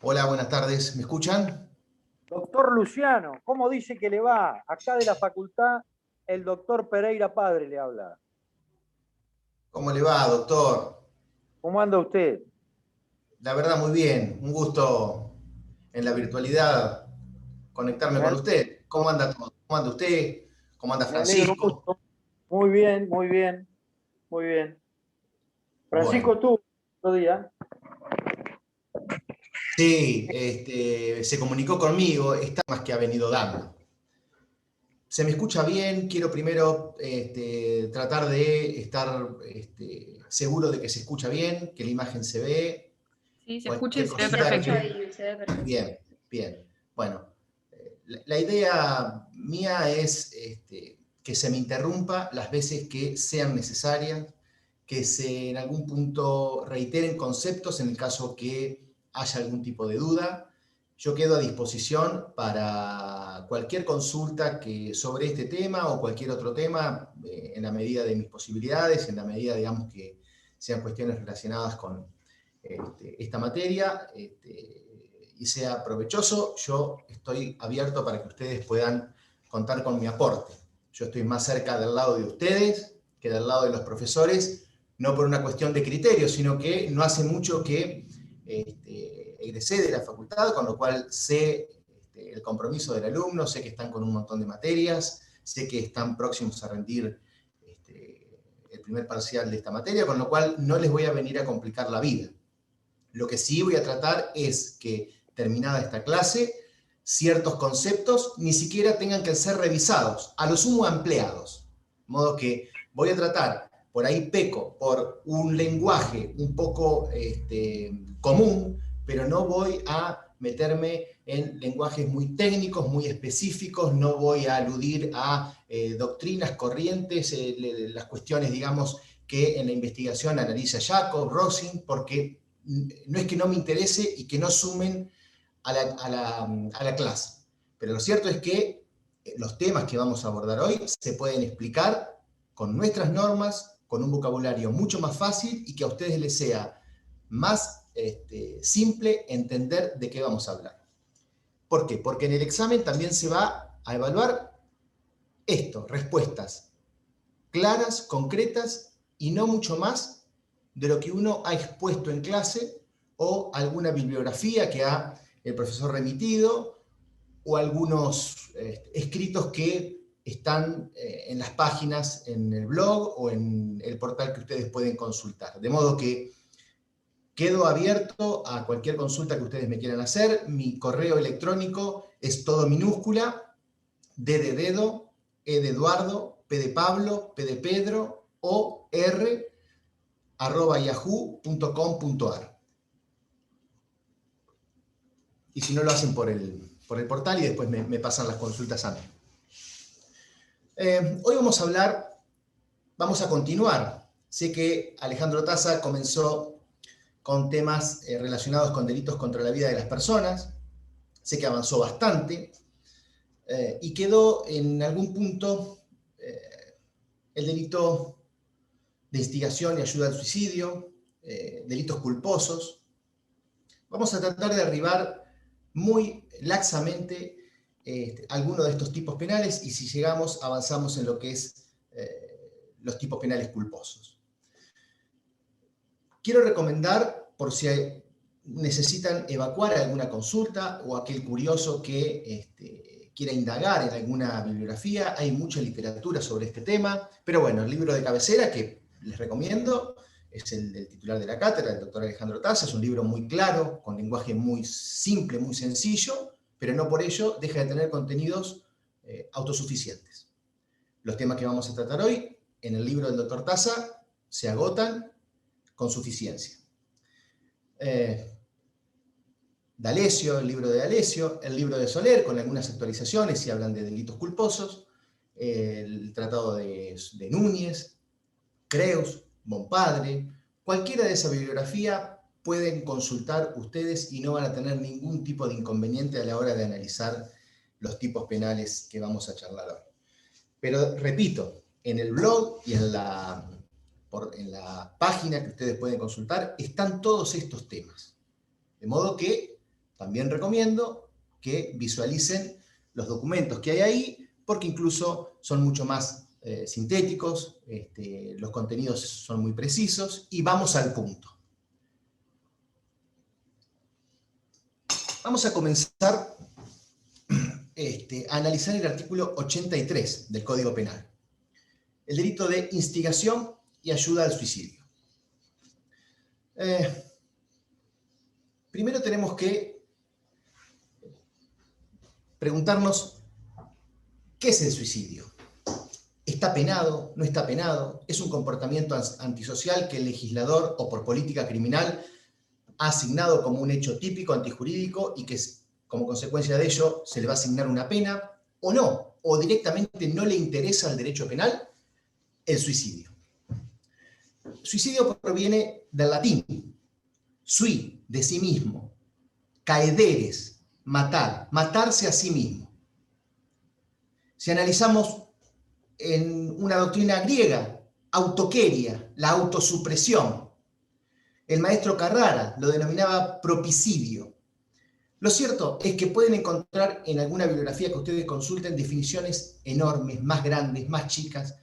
Hola, buenas tardes. ¿Me escuchan? Doctor Luciano, ¿cómo dice que le va? Acá de la facultad, el doctor Pereira Padre le habla. ¿Cómo le va, doctor? ¿Cómo anda usted? La verdad, muy bien. Un gusto en la virtualidad conectarme Me con alegro, usted. ¿Cómo anda todo? ¿Cómo anda usted? ¿Cómo anda me alegro Francisco? mucho. Muy bien, muy bien, muy bien. Bueno, Francisco, tú, otro día. sí, se comunicó conmigo, está más que ha venido dando. ¿Se me escucha bien? Quiero primero tratar de estar seguro de que se escucha bien, que la imagen se ve. Sí, se escucha y Cualquier se ve cosita perfecto. Bien, bien. Bueno, la idea mía es que se me interrumpa las veces que sean necesarias, que se en algún punto reiteren conceptos en el caso que haya algún tipo de duda. Yo quedo a disposición para cualquier consulta sobre este tema o cualquier otro tema, en la medida de mis posibilidades, en la medida, digamos, que sean cuestiones relacionadas con esta materia y sea provechoso. Yo estoy abierto para que ustedes puedan contar con mi aporte. Yo estoy más cerca del lado de ustedes que del lado de los profesores, no por una cuestión de criterio, sino que no hace mucho que egresé de la facultad, con lo cual sé el compromiso del alumno, sé que están con un montón de materias, sé que están próximos a rendir el primer parcial de esta materia, con lo cual no les voy a venir a complicar la vida. Lo que sí voy a tratar es que, terminada esta clase, ciertos conceptos ni siquiera tengan que ser revisados, a lo sumo ampliados. De modo que voy a tratar, por ahí peco, por un lenguaje un poco común, pero no voy a meterme en lenguajes muy técnicos, muy específicos, no voy a aludir a doctrinas, corrientes, las cuestiones, digamos, que en la investigación analiza Jacob, Rosin, porque no es que no me interese y que no sumen a la clase. Pero lo cierto es que los temas que vamos a abordar hoy se pueden explicar con nuestras normas, con un vocabulario mucho más fácil y que a ustedes les sea más simple entender de qué vamos a hablar. ¿Por qué? Porque en el examen también se va a evaluar respuestas claras, concretas y no mucho más de lo que uno ha expuesto en clase o alguna bibliografía que ha el profesor remitido o algunos escritos que están en las páginas, en el blog o en el portal que ustedes pueden consultar. De modo que quedo abierto a cualquier consulta que ustedes me quieran hacer. Mi correo electrónico es todo minúscula, D de dedo, E de Eduardo, P de Pablo, P de Pedro, O, R, @yahoo.com.ar. Y si no, lo hacen por el portal y después me pasan las consultas a mí. Hoy vamos a continuar. Sé que Alejandro Taza comenzó con temas relacionados con delitos contra la vida de las personas. Sé que avanzó bastante y quedó en algún punto el delito de instigación y ayuda al suicidio, delitos culposos. Vamos a tratar de arribar muy laxamente algunos de estos tipos penales y si llegamos avanzamos en lo que es los tipos penales culposos. Quiero recomendar, por si necesitan evacuar alguna consulta o aquel curioso que quiera indagar en alguna bibliografía, hay mucha literatura sobre este tema, pero bueno, el libro de cabecera que les recomiendo es el del titular de la cátedra, el doctor Alejandro Taza. Es un libro muy claro, con lenguaje muy simple, muy sencillo, pero no por ello deja de tener contenidos autosuficientes. Los temas que vamos a tratar hoy en el libro del doctor Taza se agotan con suficiencia. D'Alessio, el libro de D'Alessio, el libro de Soler, con algunas actualizaciones si hablan de delitos culposos, el tratado de Núñez, Creus, Bonpadre, cualquiera de esa bibliografía pueden consultar ustedes y no van a tener ningún tipo de inconveniente a la hora de analizar los tipos penales que vamos a charlar hoy. Pero repito, en el blog y en la página que ustedes pueden consultar están todos estos temas. De modo que También recomiendo que visualicen los documentos que hay ahí, porque incluso son mucho más sintéticos, los contenidos son muy precisos, y vamos al punto. Vamos a comenzar a analizar el artículo 83 del Código Penal, el delito de instigación y ayuda al suicidio. Primero tenemos que preguntarnos, ¿qué es el suicidio? ¿Está penado? ¿No está penado? ¿Es un comportamiento antisocial que el legislador o por política criminal ha asignado como un hecho típico, antijurídico, y que como consecuencia de ello se le va a asignar una pena? ¿O no? ¿O directamente no le interesa al derecho penal el suicidio? Suicidio proviene del latín, sui, de sí mismo, caederes, matar, matarse a sí mismo. Si analizamos en una doctrina griega, autoqueria, la autosupresión. El maestro Carrara lo denominaba propicidio. Lo cierto es que pueden encontrar en alguna bibliografía que ustedes consulten definiciones enormes, más grandes, más chicas.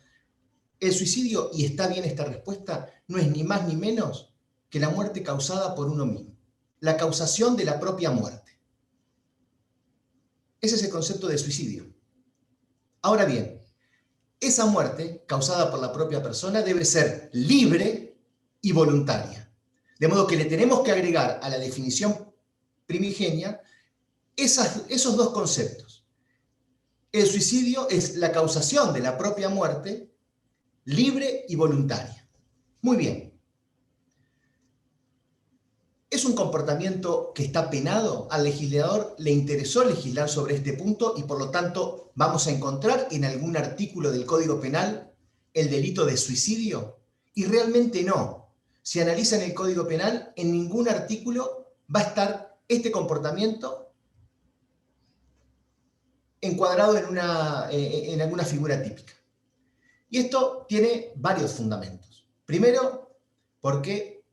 El suicidio, y está bien esta respuesta, no es ni más ni menos que la muerte causada por uno mismo. La causación de la propia muerte. Ese es el concepto de suicidio. Ahora bien, esa muerte, causada por la propia persona, debe ser libre y voluntaria. De modo que le tenemos que agregar a la definición primigenia esos dos conceptos. El suicidio es la causación de la propia muerte, libre y voluntaria. Muy bien. ¿Es un comportamiento que está penado? Al legislador le interesó legislar sobre este punto y por lo tanto vamos a encontrar en algún artículo del Código Penal el delito de suicidio. Y realmente no. Si analizan el Código Penal, en ningún artículo va a estar este comportamiento encuadrado en alguna figura típica. Y esto tiene varios fundamentos. Primero, porque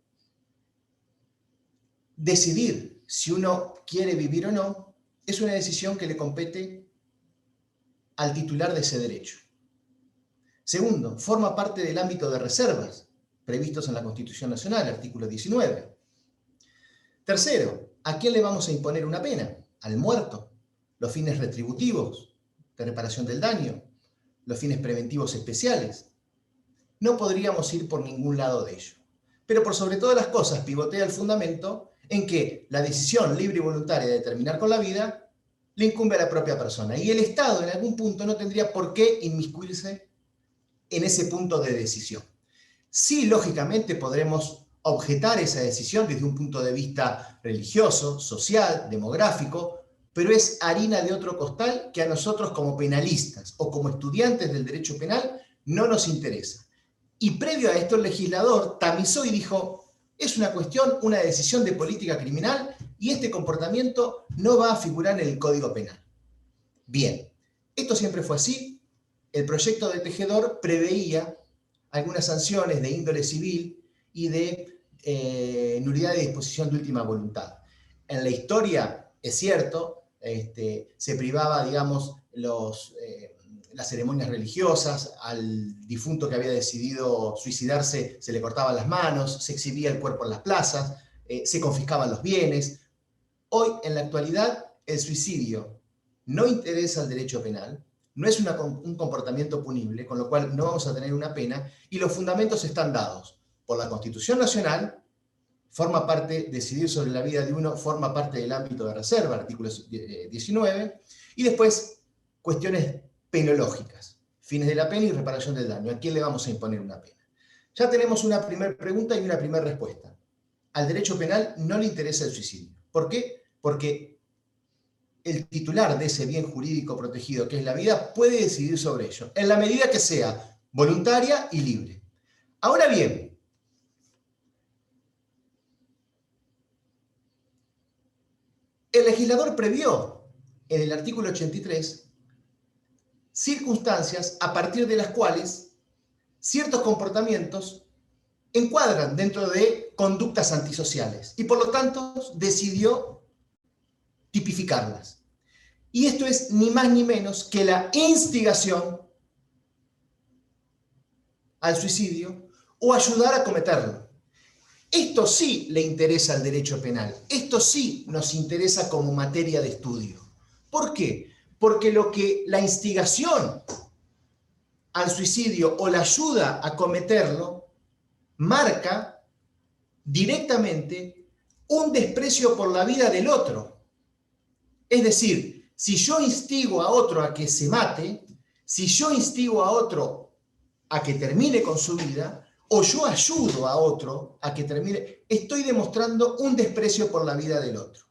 decidir si uno quiere vivir o no es una decisión que le compete al titular de ese derecho. Segundo, forma parte del ámbito de reservas previstos en la Constitución Nacional, artículo 19. Tercero, ¿a quién le vamos a imponer una pena? Al muerto. Los fines retributivos de reparación del daño, los fines preventivos especiales. No podríamos ir por ningún lado de ello. Pero por sobre todas las cosas pivotea el fundamento en que la decisión libre y voluntaria de terminar con la vida le incumbe a la propia persona. Y el Estado en algún punto no tendría por qué inmiscuirse en ese punto de decisión. Sí, lógicamente podremos objetar esa decisión desde un punto de vista religioso, social, demográfico, pero es harina de otro costal que a nosotros como penalistas o como estudiantes del derecho penal no nos interesa. Y previo a esto el legislador tamizó y dijo, es una cuestión, una decisión de política criminal y este comportamiento no va a figurar en el Código Penal. Bien, esto siempre fue así. El proyecto de Tejedor preveía algunas sanciones de índole civil y de nulidad de disposición de última voluntad. En la historia, es cierto, se privaba, digamos, las ceremonias religiosas, al difunto que había decidido suicidarse se le cortaban las manos, se exhibía el cuerpo en las plazas, se confiscaban los bienes. Hoy, en la actualidad, el suicidio no interesa al derecho penal, no es un comportamiento punible, con lo cual no vamos a tener una pena, y los fundamentos están dados por la Constitución Nacional, forma parte, decidir sobre la vida de uno, forma parte del ámbito de reserva, artículo 19, y después cuestiones penológicas, fines de la pena y reparación del daño. ¿A quién le vamos a imponer una pena? Ya tenemos una primera pregunta y una primera respuesta. Al derecho penal no le interesa el suicidio. ¿Por qué? Porque el titular de ese bien jurídico protegido, que es la vida, puede decidir sobre ello, en la medida que sea voluntaria y libre. Ahora bien, el legislador previó en el artículo 83 circunstancias a partir de las cuales ciertos comportamientos encuadran dentro de conductas antisociales y por lo tanto decidió tipificarlas. Y esto es ni más ni menos que la instigación al suicidio o ayudar a cometerlo. Esto sí le interesa al derecho penal, esto sí nos interesa como materia de estudio. ¿Por qué? Porque lo que la instigación al suicidio o la ayuda a cometerlo marca directamente un desprecio por la vida del otro. Es decir, si yo instigo a otro a que se mate, si yo instigo a otro a que termine con su vida, o yo ayudo a otro a que termine, estoy demostrando un desprecio por la vida del otro.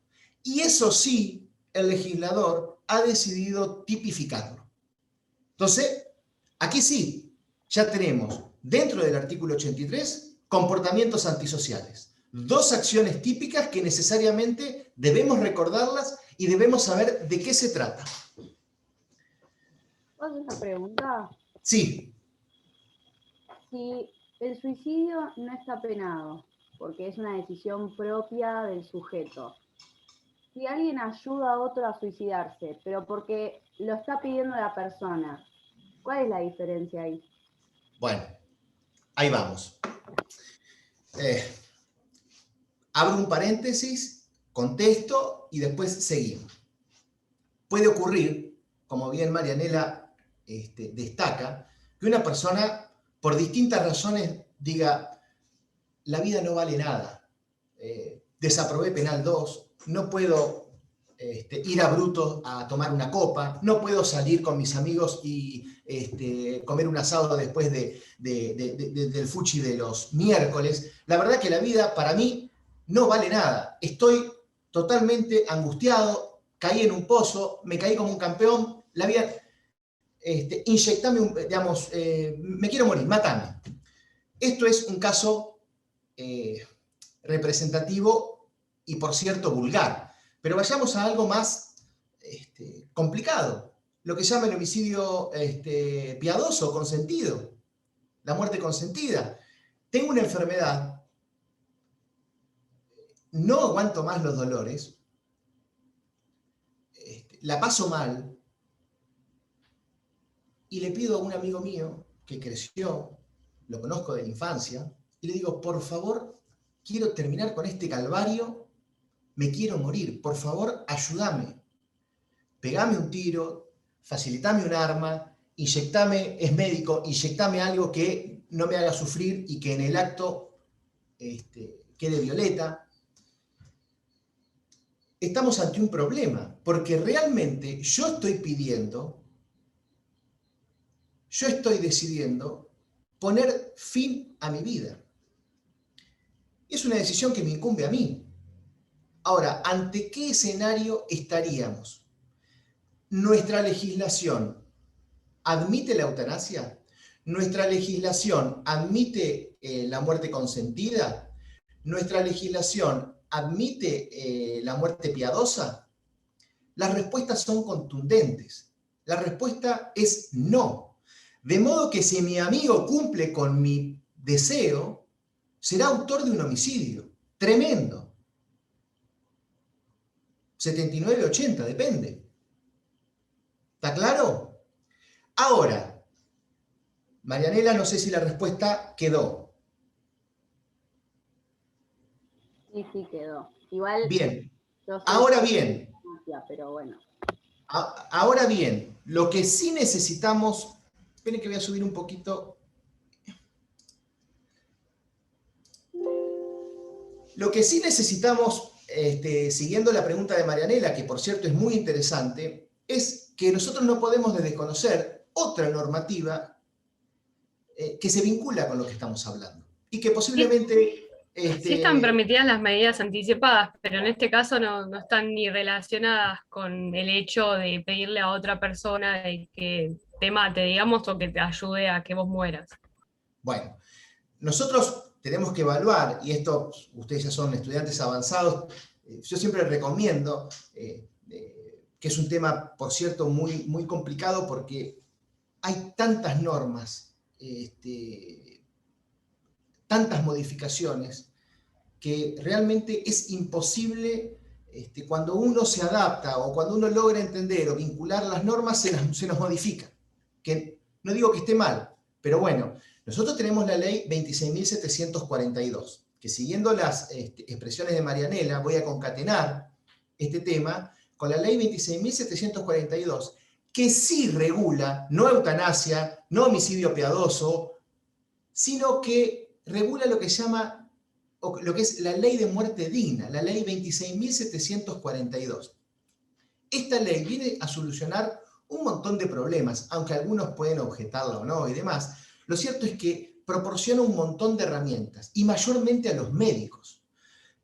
Y eso sí, el legislador ha decidido tipificarlo. Entonces, aquí sí, ya tenemos dentro del artículo 83 comportamientos antisociales. Dos acciones típicas que necesariamente debemos recordarlas y debemos saber de qué se trata. ¿Puedo hacer una pregunta? Sí. Si el suicidio no está penado, porque es una decisión propia del sujeto, si alguien ayuda a otro a suicidarse, pero porque lo está pidiendo la persona, ¿cuál es la diferencia ahí? Bueno, ahí vamos. Abro un paréntesis, contesto y después seguimos. Puede ocurrir, como bien Marianela destaca, que una persona, por distintas razones, diga, la vida no vale nada, desaprobé penal 2, no puedo ir a Bruto a tomar una copa, no puedo salir con mis amigos y comer un asado después del fuchi de los miércoles. La verdad que la vida para mí no vale nada. Estoy totalmente angustiado, caí en un pozo, me caí como un campeón, la vida, inyectame, digamos, me quiero morir, mátame. Esto es un caso representativo y, por cierto, vulgar. Pero vayamos a algo más complicado, lo que se llama el homicidio piadoso, consentido, la muerte consentida. Tengo una enfermedad, no aguanto más los dolores, la paso mal, y le pido a un amigo mío que creció, lo conozco de la infancia, y le digo, por favor, quiero terminar con este calvario, me quiero morir, por favor, ayúdame. Pegame un tiro, facilitame un arma, inyectame, es médico, inyectame algo que no me haga sufrir y que en el acto quede violeta. Estamos ante un problema, porque realmente yo estoy decidiendo poner fin a mi vida. Es una decisión que me incumbe a mí. Ahora, ¿ante qué escenario estaríamos? ¿Nuestra legislación admite la eutanasia? ¿Nuestra legislación admite la muerte consentida? ¿Nuestra legislación admite la muerte piadosa? Las respuestas son contundentes. La respuesta es no. De modo que si mi amigo cumple con mi deseo, será autor de un homicidio. Tremendo. 79, 80, depende. ¿Está claro? Ahora, Marianela, no sé si la respuesta quedó. Sí, quedó. Igual. Bien. Ahora bien. Pero bueno. Ahora bien, lo que sí necesitamos. Esperen que voy a subir un poquito. Lo que sí necesitamos, siguiendo la pregunta de Marianela, que por cierto es muy interesante, es que nosotros no podemos desconocer otra normativa que se vincula con lo que estamos hablando y que posiblemente... Sí están permitidas las medidas anticipadas, pero en este caso no están ni relacionadas con el hecho de pedirle a otra persona de que te mate, digamos, o que te ayude a que vos mueras. Bueno, nosotros tenemos que evaluar, y esto ustedes ya son estudiantes avanzados, yo siempre recomiendo, que es un tema, por cierto, muy, muy complicado porque hay tantas normas, tantas modificaciones, que realmente es imposible cuando uno se adapta o cuando uno logra entender o vincular las normas, se nos modifica. Que no digo que esté mal, pero bueno, nosotros tenemos la ley 26.742, que siguiendo las expresiones de Marianela, voy a concatenar este tema con la ley 26.742, que sí regula, no eutanasia, no homicidio piadoso, sino que regula lo que se llama, o lo que es la ley de muerte digna, la ley 26.742. Esta ley viene a solucionar un montón de problemas, aunque algunos pueden objetarla o no y demás. Lo cierto es que proporciona un montón de herramientas, y mayormente a los médicos.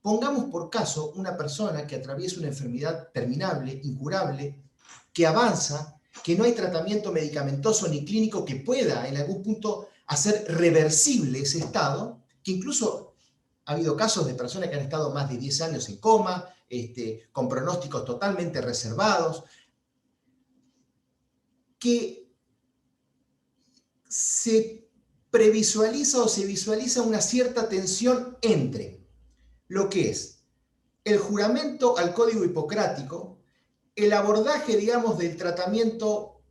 Pongamos por caso una persona que atraviesa una enfermedad terminable, incurable, que avanza, que no hay tratamiento medicamentoso ni clínico que pueda en algún punto hacer reversible ese estado, que incluso ha habido casos de personas que han estado más de 10 años en coma, con pronósticos totalmente reservados, que se previsualiza o se visualiza una cierta tensión entre lo que es el juramento al código hipocrático, el abordaje, digamos, del tratamiento,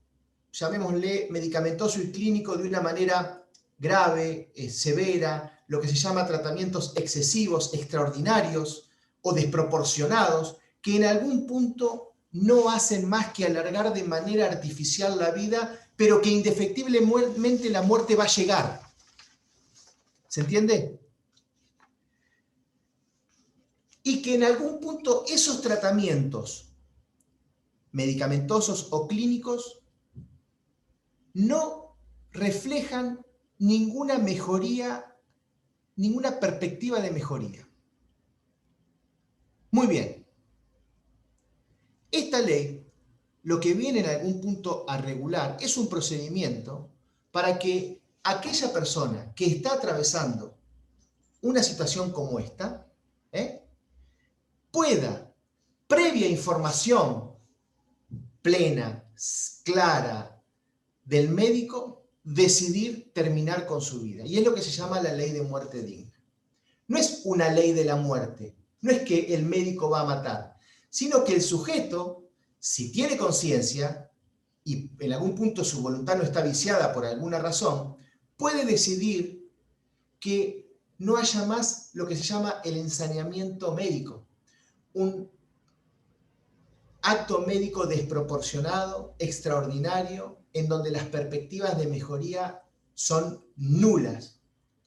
llamémosle medicamentoso y clínico, de una manera grave, severa, lo que se llama tratamientos excesivos, extraordinarios o desproporcionados, que en algún punto no hacen más que alargar de manera artificial la vida, pero que indefectiblemente la muerte va a llegar. ¿Se entiende? Y que en algún punto esos tratamientos medicamentosos o clínicos no reflejan ninguna mejoría, ninguna perspectiva de mejoría. Muy bien. Esta ley lo que viene en algún punto a regular es un procedimiento para que aquella persona que está atravesando una situación como esta, pueda, previa información plena, clara del médico, decidir terminar con su vida. Y es lo que se llama la ley de muerte digna. No es una ley de la muerte, no es que el médico va a matar, sino que el sujeto, si tiene conciencia y en algún punto su voluntad no está viciada por alguna razón, puede decidir que no haya más lo que se llama el ensañamiento médico, un acto médico desproporcionado, extraordinario, en donde las perspectivas de mejoría son nulas.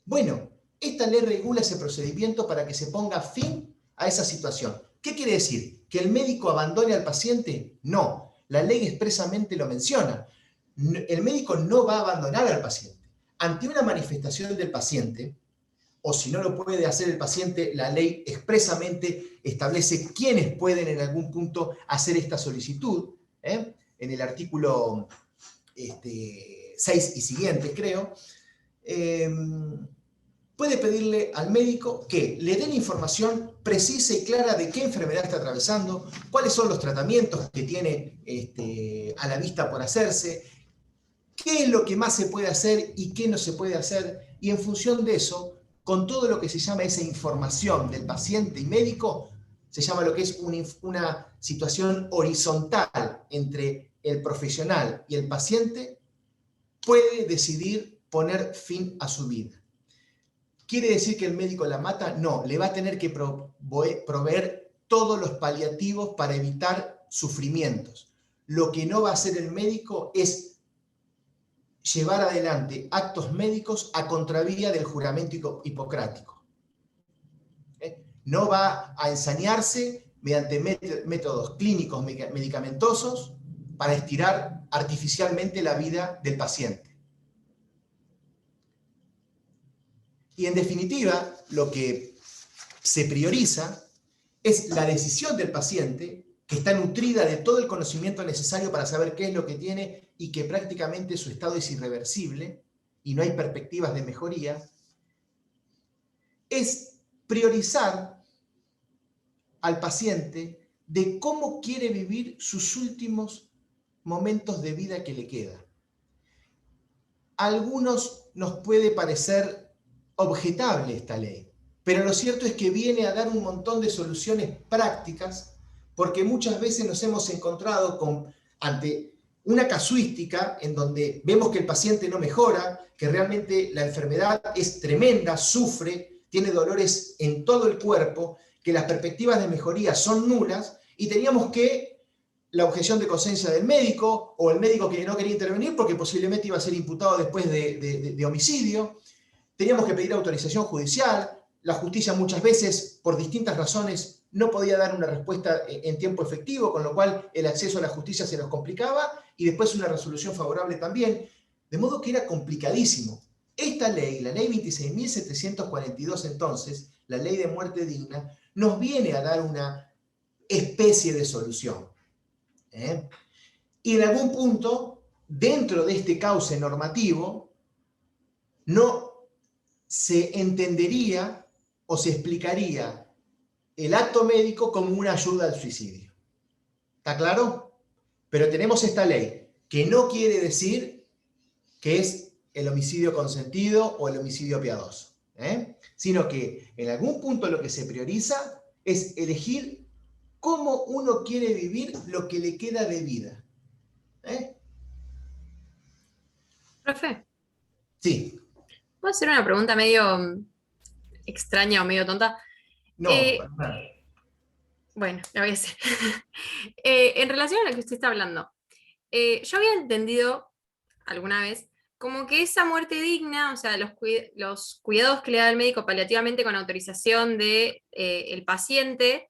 Bueno, esta ley regula ese procedimiento para que se ponga fin a esa situación. ¿Qué quiere decir? ¿Que el médico abandone al paciente? No, la ley expresamente lo menciona. El médico no va a abandonar al paciente. Ante una manifestación del paciente, o si no lo puede hacer el paciente, la ley expresamente establece quiénes pueden en algún punto hacer esta solicitud, en el artículo 6 y siguientes, creo, puede pedirle al médico que le den información precisa y clara de qué enfermedad está atravesando, cuáles son los tratamientos que tiene a la vista por hacerse, qué es lo que más se puede hacer y qué no se puede hacer, y en función de eso, con todo lo que se llama esa información del paciente y médico, se llama lo que es una situación horizontal entre el profesional y el paciente, puede decidir poner fin a su vida. ¿Quiere decir que el médico la mata? No, le va a tener que proveer todos los paliativos para evitar sufrimientos. Lo que no va a hacer el médico es llevar adelante actos médicos a contravía del juramento hipocrático. No va a ensañarse mediante métodos clínicos medicamentosos para estirar artificialmente la vida del paciente. Y en definitiva, lo que se prioriza es la decisión del paciente, que está nutrida de todo el conocimiento necesario para saber qué es lo que tiene y que prácticamente su estado es irreversible y no hay perspectivas de mejoría, es priorizar al paciente de cómo quiere vivir sus últimos momentos de vida que le queda. A algunos nos puede parecer objetable esta ley, pero lo cierto es que viene a dar un montón de soluciones prácticas porque muchas veces nos hemos encontrado ante una casuística en donde vemos que el paciente no mejora, que realmente la enfermedad es tremenda, sufre, tiene dolores en todo el cuerpo, que las perspectivas de mejoría son nulas, y teníamos que la objeción de conciencia del médico, o el médico que no quería intervenir porque posiblemente iba a ser imputado después de homicidio. Teníamos que pedir autorización judicial. La justicia muchas veces, por distintas razones, no podía dar una respuesta en tiempo efectivo, con lo cual el acceso a la justicia se nos complicaba, y después una resolución favorable también. De modo que era complicadísimo. Esta ley, la ley 26.742 entonces, la ley de muerte digna, nos viene a dar una especie de solución. Y en algún punto, dentro de este cauce normativo, no se entendería o se explicaría el acto médico como una ayuda al suicidio. ¿Está claro? Pero tenemos esta ley, que no quiere decir que es el homicidio consentido o el homicidio piadoso, sino que en algún punto lo que se prioriza es elegir cómo uno quiere vivir lo que le queda de vida. Profe, Sí. ¿puedo hacer una pregunta medio extraña o medio tonta? No, para nada. Bueno, la voy a hacer. En relación a lo que usted está hablando, yo había entendido alguna vez como que esa muerte digna, o sea, los cuidados que le da el médico paliativamente con autorización de, el paciente,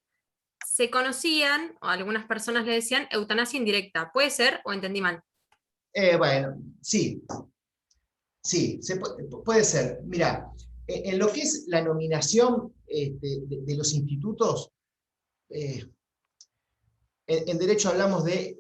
se conocían, o algunas personas le decían, eutanasia indirecta. ¿Puede ser o entendí mal? Bueno, sí. Sí, puede ser. Mira, en lo que es la nominación de los institutos, en derecho hablamos de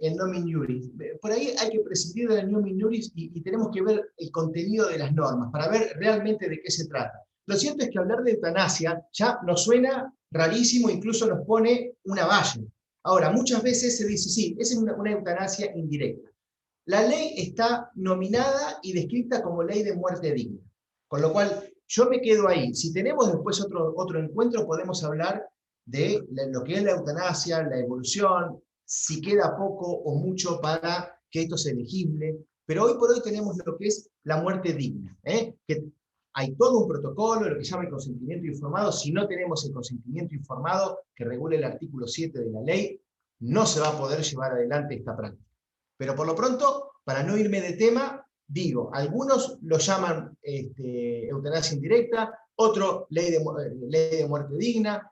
el nomen iuris. Por ahí hay que prescindir del nomen iuris y tenemos que ver el contenido de las normas para ver realmente de qué se trata. Lo cierto es que hablar de eutanasia ya nos suena rarísimo, incluso nos pone una valla. Ahora, muchas veces se dice, sí, esa es una eutanasia indirecta. La ley está nominada y descrita como ley de muerte digna. Con lo cual, yo me quedo ahí. Si tenemos después otro encuentro, podemos hablar de lo que es la eutanasia, la evolución, si queda poco o mucho para que esto sea elegible. Pero hoy por hoy tenemos lo que es la muerte digna, que hay todo un protocolo, lo que se llama el consentimiento informado. Si no tenemos el consentimiento informado que regula el artículo 7 de la ley, no se va a poder llevar adelante esta práctica. Pero por lo pronto, para no irme de tema, digo, algunos lo llaman eutanasia indirecta, otro ley de muerte digna.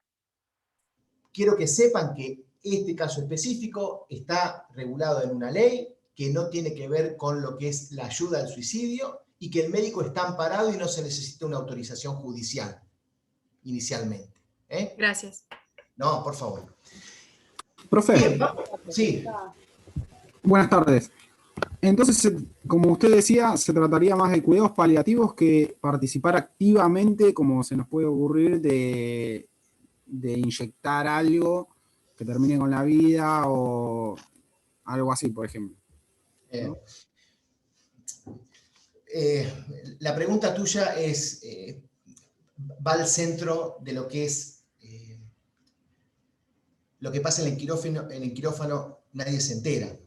Quiero que sepan que este caso específico está regulado en una ley que no tiene que ver con lo que es la ayuda al suicidio y que el médico está amparado y no se necesita una autorización judicial inicialmente. Gracias. No, por favor. Profe. Bien, sí. Buenas tardes. Entonces, como usted decía, se trataría más de cuidados paliativos que participar activamente, como se nos puede ocurrir, de inyectar algo que termine con la vida o algo así, por ejemplo. ¿No? La pregunta tuya va al centro de lo que es lo que pasa en el quirófano, nadie se entera.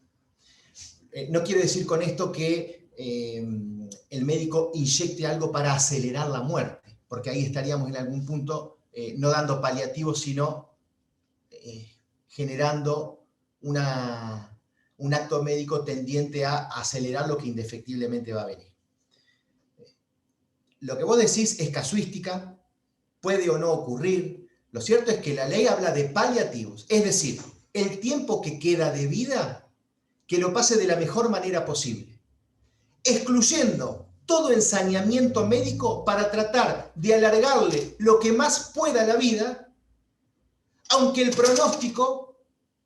No quiero decir con esto que el médico inyecte algo para acelerar la muerte, porque ahí estaríamos en algún punto no dando paliativos, sino generando un acto médico tendiente a acelerar lo que indefectiblemente va a venir. Lo que vos decís es casuística, puede o no ocurrir. Lo cierto es que la ley habla de paliativos, es decir, el tiempo que queda de vida, que lo pase de la mejor manera posible, excluyendo todo ensañamiento médico para tratar de alargarle lo que más pueda la vida, aunque el pronóstico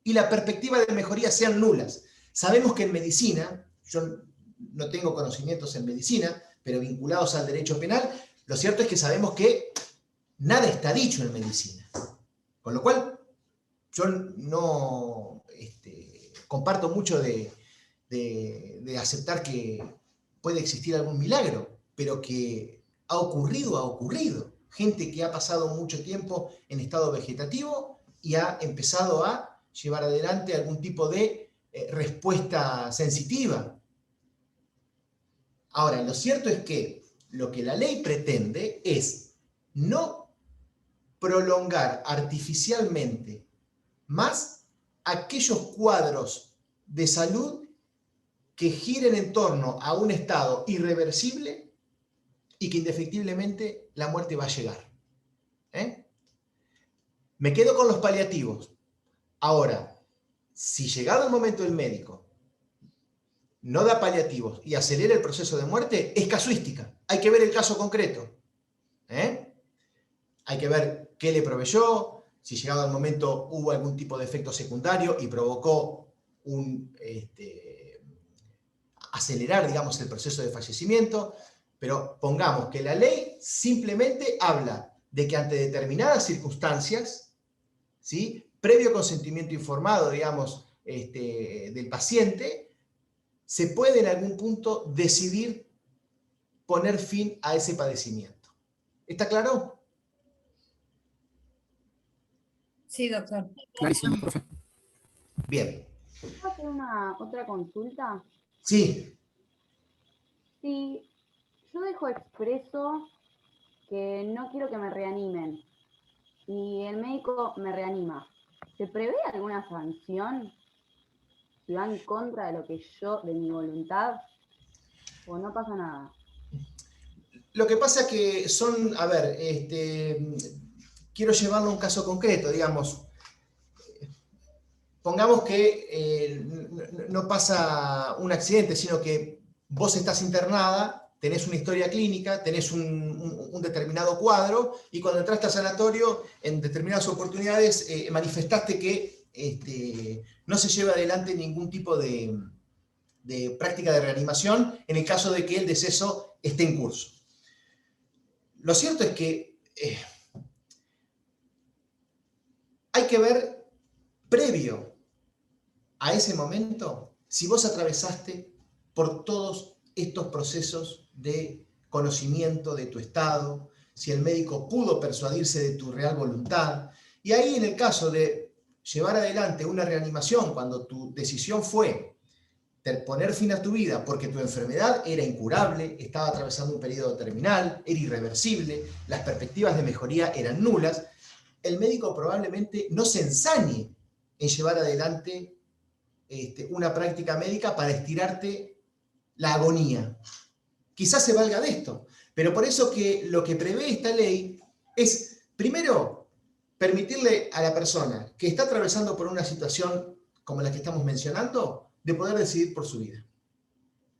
y la perspectiva de mejoría sean nulas. Sabemos que en medicina, yo no tengo conocimientos en medicina, pero vinculados al derecho penal, lo cierto es que sabemos que nada está dicho en medicina. Con lo cual, yo no comparto mucho de aceptar que puede existir algún milagro, pero que ha ocurrido, ha ocurrido. Gente que ha pasado mucho tiempo en estado vegetativo y ha empezado a llevar adelante algún tipo de respuesta sensitiva. Ahora, lo cierto es que lo que la ley pretende es no prolongar artificialmente más aquellos cuadros de salud que giren en torno a un estado irreversible y que indefectiblemente la muerte va a llegar. Me quedo con los paliativos. Ahora, si llegado el momento del médico no da paliativos y acelera el proceso de muerte, es casuística. Hay que ver el caso concreto. Hay que ver qué le proveyó, si llegado el momento hubo algún tipo de efecto secundario y provocó acelerar, digamos, el proceso de fallecimiento. Pero pongamos que la ley simplemente habla de que ante determinadas circunstancias, ¿sí?, previo consentimiento informado, digamos, del paciente, se puede en algún punto decidir poner fin a ese padecimiento. ¿Está claro? Sí, doctor. Clarísimo, profe. Bien. ¿Puedo hacer otra consulta? Sí. Si yo dejo expreso que no quiero que me reanimen y el médico me reanima, ¿se prevé alguna sanción si va en contra de lo que yo, de mi voluntad, o no pasa nada? Lo que pasa es que son, a ver, quiero llevarlo a un caso concreto, digamos. Pongamos que no pasa un accidente, sino que vos estás internada, tenés una historia clínica, tenés un determinado cuadro, y cuando entraste al sanatorio, en determinadas oportunidades, manifestaste que no se lleva adelante ningún tipo de práctica de reanimación en el caso de que el deceso esté en curso. Lo cierto es que hay que ver, previo a ese momento, si vos atravesaste por todos estos procesos de conocimiento de tu estado, si el médico pudo persuadirse de tu real voluntad. Y ahí, en el caso de llevar adelante una reanimación, cuando tu decisión fue poner fin a tu vida porque tu enfermedad era incurable, estaba atravesando un periodo terminal, era irreversible, las perspectivas de mejoría eran nulas, el médico probablemente no se ensañe en llevar adelante una práctica médica para estirarte la agonía. Quizás se valga de esto, pero por eso que lo que prevé esta ley es, primero, permitirle a la persona que está atravesando por una situación como la que estamos mencionando, de poder decidir por su vida,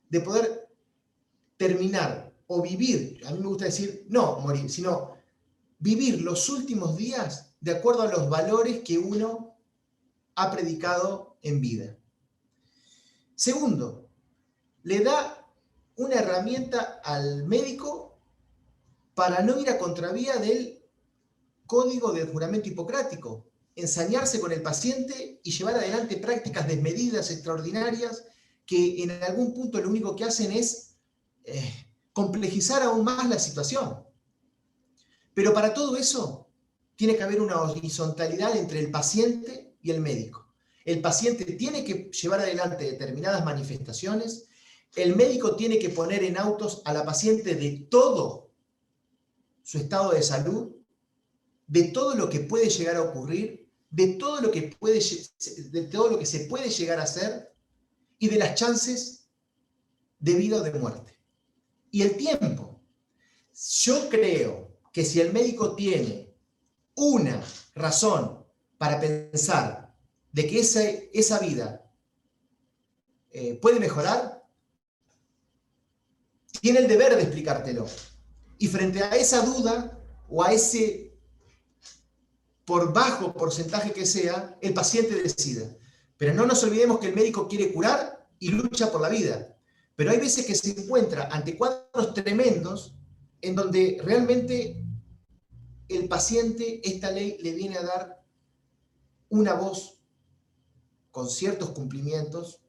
de poder terminar o vivir, a mí me gusta decir, no morir, sino vivir los últimos días de acuerdo a los valores que uno ha predicado en vida. Segundo, le da una herramienta al médico para no ir a contravía del código del juramento hipocrático, ensañarse con el paciente y llevar adelante prácticas desmedidas, extraordinarias, que en algún punto lo único que hacen es complejizar aún más la situación. Pero para todo eso tiene que haber una horizontalidad entre el paciente y el médico. El paciente tiene que llevar adelante determinadas manifestaciones, el médico tiene que poner en autos a la paciente de todo su estado de salud, de todo lo que puede llegar a ocurrir, de todo lo que se puede llegar a hacer y de las chances de vida o de muerte. Y el tiempo. Yo creo que si el médico tiene una razón para pensar de que esa vida puede mejorar, tiene el deber de explicártelo. Y frente a esa duda o a ese, por bajo porcentaje que sea, el paciente decida. Pero no nos olvidemos que el médico quiere curar y lucha por la vida. Pero hay veces que se encuentra ante cuadros tremendos en donde realmente el paciente, esta ley le viene a dar una voz con ciertos cumplimientos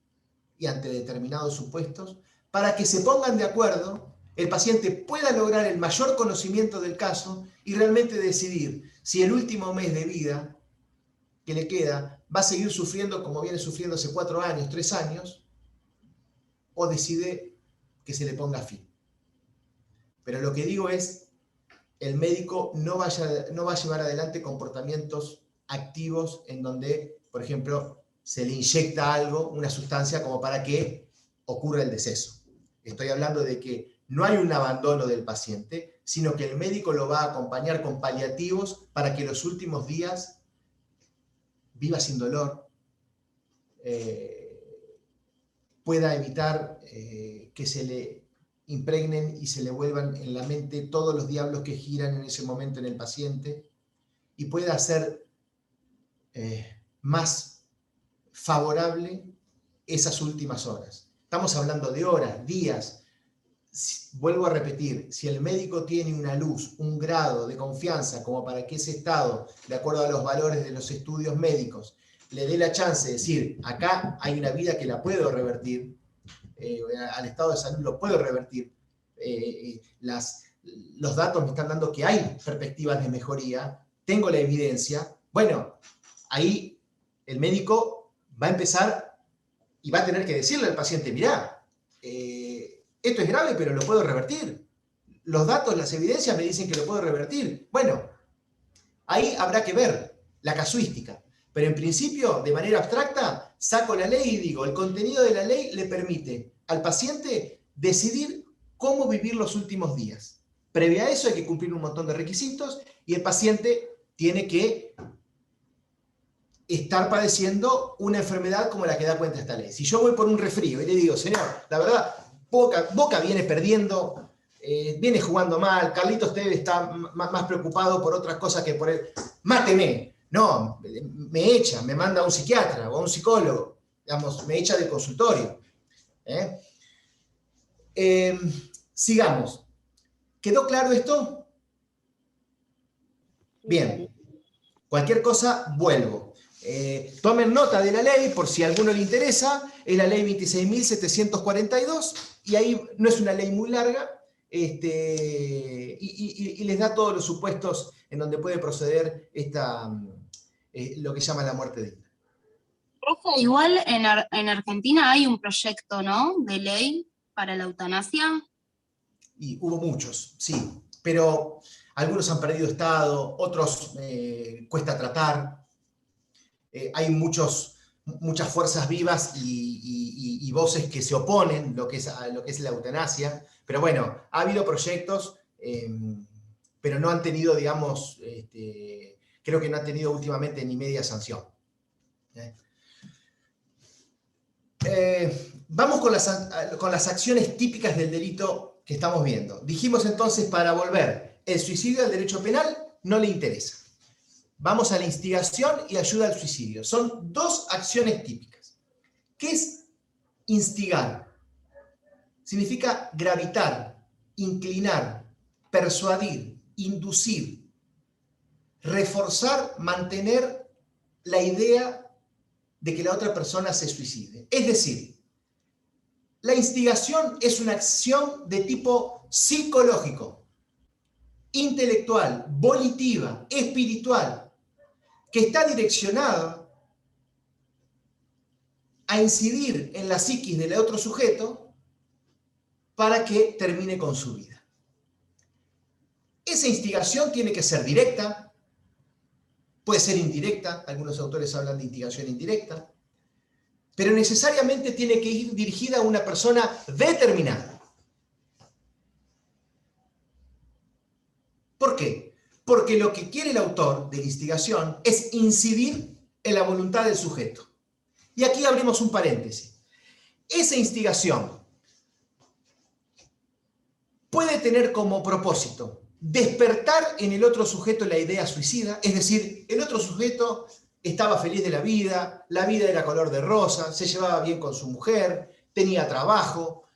y ante determinados supuestos, para que se pongan de acuerdo, el paciente pueda lograr el mayor conocimiento del caso y realmente decidir si el último mes de vida que le queda va a seguir sufriendo como viene sufriendo hace 4 años, 3 años, o decide que se le ponga fin. Pero lo que digo es, el médico no va a llevar adelante comportamientos activos en donde, por ejemplo, se le inyecta algo, una sustancia, como para que ocurra el deceso. Estoy hablando de que no hay un abandono del paciente, sino que el médico lo va a acompañar con paliativos para que los últimos días viva sin dolor, pueda evitar que se le impregnen y se le vuelvan en la mente todos los diablos que giran en ese momento en el paciente, y pueda hacer más favorable esas últimas horas. Estamos hablando de horas, días. Vuelvo a repetir, si el médico tiene una luz, un grado de confianza como para que ese estado, de acuerdo a los valores de los estudios médicos, le dé la chance de decir, acá hay una vida que la puedo revertir, al estado de salud lo puedo revertir, los datos me están dando que hay perspectivas de mejoría, tengo la evidencia, bueno, ahí el médico va a empezar y va a tener que decirle al paciente, mirá, esto es grave, pero lo puedo revertir. Los datos, las evidencias me dicen que lo puedo revertir. Bueno, ahí habrá que ver la casuística. Pero en principio, de manera abstracta, saco la ley y digo, el contenido de la ley le permite al paciente decidir cómo vivir los últimos días. Previa a eso hay que cumplir un montón de requisitos y el paciente tiene que estar padeciendo una enfermedad como la que da cuenta esta ley. Si yo voy por un resfrío y le digo, señor, la verdad, Boca viene perdiendo, viene jugando mal, Carlitos Tevez está más preocupado por otras cosas que por él. Máteme. No, me echa, me manda a un psiquiatra o a un psicólogo, digamos, me echa del consultorio. Sigamos. ¿Quedó claro esto? Bien. Cualquier cosa, vuelvo. Tomen nota de la ley por si a alguno le interesa, es la ley 26.742 y ahí no es una ley muy larga y les da todos los supuestos en donde puede proceder lo que llama la muerte digna. Profe, igual en Argentina hay un proyecto, ¿no?, de ley para la eutanasia. Y hubo muchos, sí, pero algunos han perdido estado, otros cuesta tratar. Hay muchas fuerzas vivas y voces que se oponen a lo que es la eutanasia, pero bueno, ha habido proyectos, pero no han tenido, digamos, creo que no han tenido últimamente ni media sanción. Vamos con las acciones típicas del delito que estamos viendo. Dijimos entonces, para volver, el suicidio al derecho penal no le interesa. Vamos a la instigación y ayuda al suicidio. Son 2 acciones típicas. ¿Qué es instigar? Significa gravitar, inclinar, persuadir, inducir, reforzar, mantener la idea de que la otra persona se suicide. Es decir, la instigación es una acción de tipo psicológico, intelectual, volitiva, espiritual, que está direccionada a incidir en la psiquis del otro sujeto para que termine con su vida. Esa instigación tiene que ser directa, puede ser indirecta, algunos autores hablan de instigación indirecta, pero necesariamente tiene que ir dirigida a una persona determinada. ¿Por qué? Porque lo que quiere el autor de la instigación es incidir en la voluntad del sujeto. Y aquí abrimos un paréntesis. Esa instigación puede tener como propósito despertar en el otro sujeto la idea suicida, es decir, el otro sujeto estaba feliz de la vida era color de rosa, se llevaba bien con su mujer, tenía trabajo,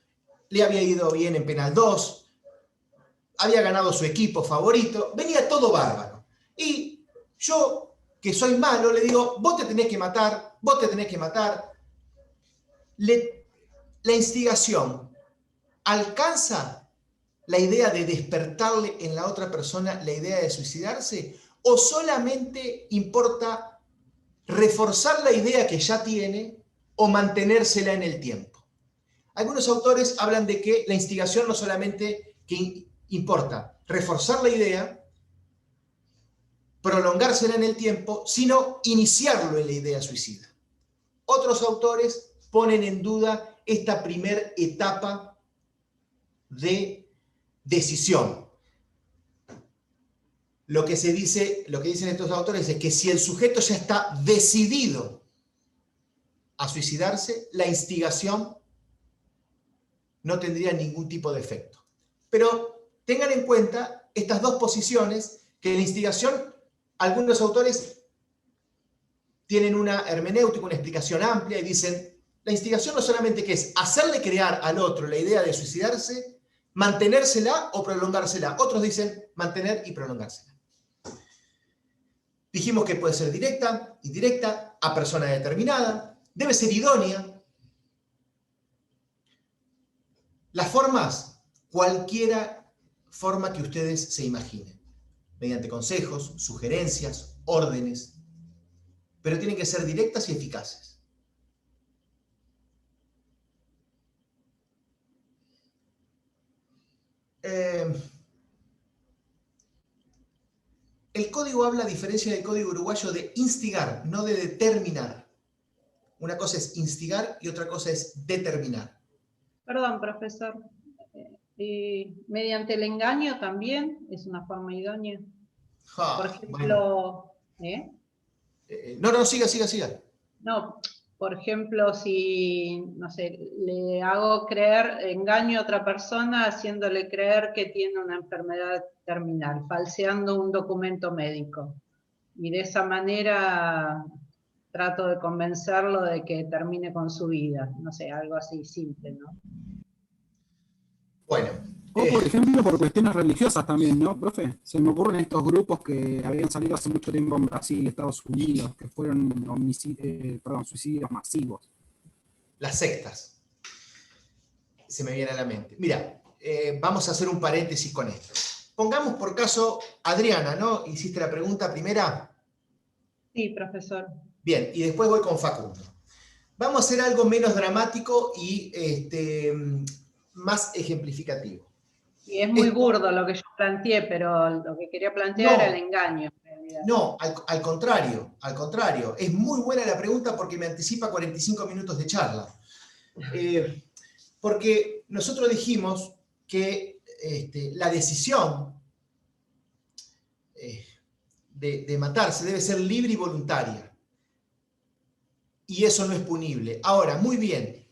le había ido bien en Penal 2, había ganado su equipo favorito, venía todo bárbaro. Y yo, que soy malo, le digo, vos te tenés que matar, vos te tenés que matar. La instigación alcanza la idea de despertarle en la otra persona la idea de suicidarse, o solamente importa reforzar la idea que ya tiene o mantenérsela en el tiempo. Algunos autores hablan de que la instigación no solamente que importa reforzar la idea, prolongársela en el tiempo, sino iniciarlo en la idea suicida. Otros autores ponen en duda esta primera etapa de decisión. Lo que dicen estos autores es que si el sujeto ya está decidido a suicidarse, la instigación no tendría ningún tipo de efecto. Pero tengan en cuenta estas dos posiciones, que la instigación, algunos autores tienen una hermenéutica, una explicación amplia y dicen, la instigación no solamente que es hacerle crear al otro la idea de suicidarse, mantenérsela o prolongársela. Otros dicen mantener y prolongársela. Dijimos que puede ser directa, indirecta, a persona determinada, debe ser idónea. Las formas, cualquiera forma que ustedes se imaginen, mediante consejos, sugerencias, órdenes, pero tienen que ser directas y eficaces. El código habla, a diferencia del código uruguayo, de instigar, no de determinar. Una cosa es instigar y otra cosa es determinar. Perdón, profesor. ¿Mediante el engaño también es una forma idónea? Por ejemplo, bueno. No, siga. No, por ejemplo, si, no sé, le hago creer, engaño a otra persona haciéndole creer que tiene una enfermedad terminal, falseando un documento médico. Y de esa manera trato de convencerlo de que termine con su vida. No sé, algo así simple, ¿no? Bueno. O por ejemplo, por cuestiones religiosas también, ¿no, profe? Se me ocurren estos grupos que habían salido hace mucho tiempo en Brasil y Estados Unidos, que fueron suicidios masivos. Las sectas. Se me viene a la mente. Mira, vamos a hacer un paréntesis con esto. Pongamos por caso, Adriana, ¿no? ¿Hiciste la pregunta primera? Sí, profesor. Bien, y después voy con Facundo. Vamos a hacer algo menos dramático y más ejemplificativo. Y es muy burdo lo que yo planteé, pero lo que quería plantear era el engaño. En realidad. No, al contrario. Es muy buena la pregunta porque me anticipa 45 minutos de charla. Porque nosotros dijimos que la decisión de matarse debe ser libre y voluntaria. Y eso no es punible. Ahora, muy bien.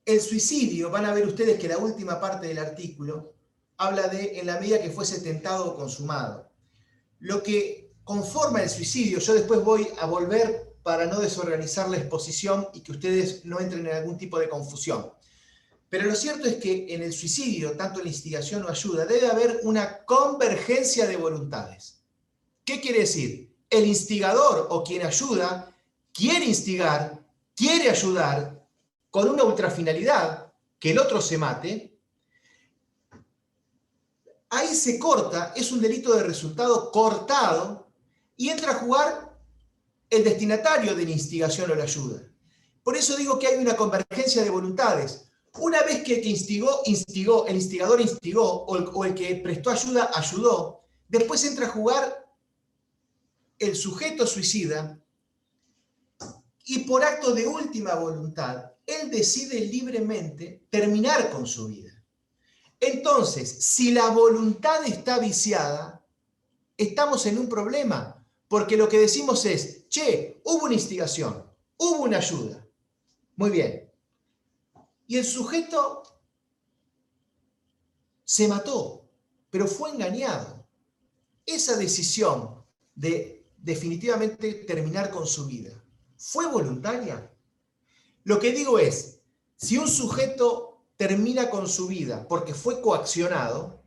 El suicidio, van a ver ustedes que la última parte del artículo habla de en la medida que fuese tentado o consumado. Lo que conforma el suicidio, yo después voy a volver para no desorganizar la exposición y que ustedes no entren en algún tipo de confusión. Pero lo cierto es que en el suicidio, tanto en la instigación o ayuda, debe haber una convergencia de voluntades. ¿Qué quiere decir? El instigador o quien ayuda quiere instigar, quiere ayudar, con una ultrafinalidad, que el otro se mate. Ahí se corta, es un delito de resultado cortado, y entra a jugar el destinatario de la instigación o la ayuda. Por eso digo que hay una convergencia de voluntades. Una vez que el que instigó, el instigador instigó, o el que prestó ayuda, ayudó, después entra a jugar el sujeto suicida, y por acto de última voluntad, él decide libremente terminar con su vida. Entonces, si la voluntad está viciada, estamos en un problema, porque lo que decimos es, che, hubo una instigación, hubo una ayuda. Muy bien. Y el sujeto se mató, pero fue engañado. Esa decisión de definitivamente terminar con su vida, ¿fue voluntaria? Lo que digo es, si un sujeto termina con su vida porque fue coaccionado,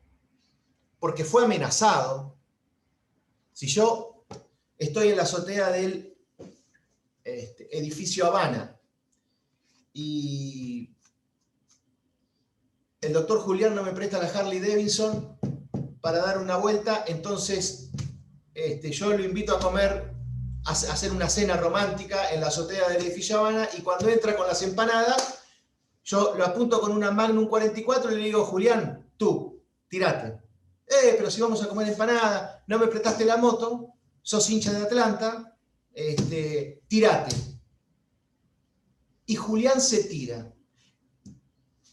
porque fue amenazado, si yo estoy en la azotea del edificio Habana y el doctor Julián no me presta la Harley Davidson para dar una vuelta, entonces yo lo invito a comer hacer una cena romántica en la azotea del edificio Habana, y cuando entra con las empanadas, yo lo apunto con una Magnum 44 y le digo, Julián, tú, tirate. Pero si vamos a comer empanada, no me prestaste la moto, sos hincha de Atlanta, tirate. Y Julián se tira.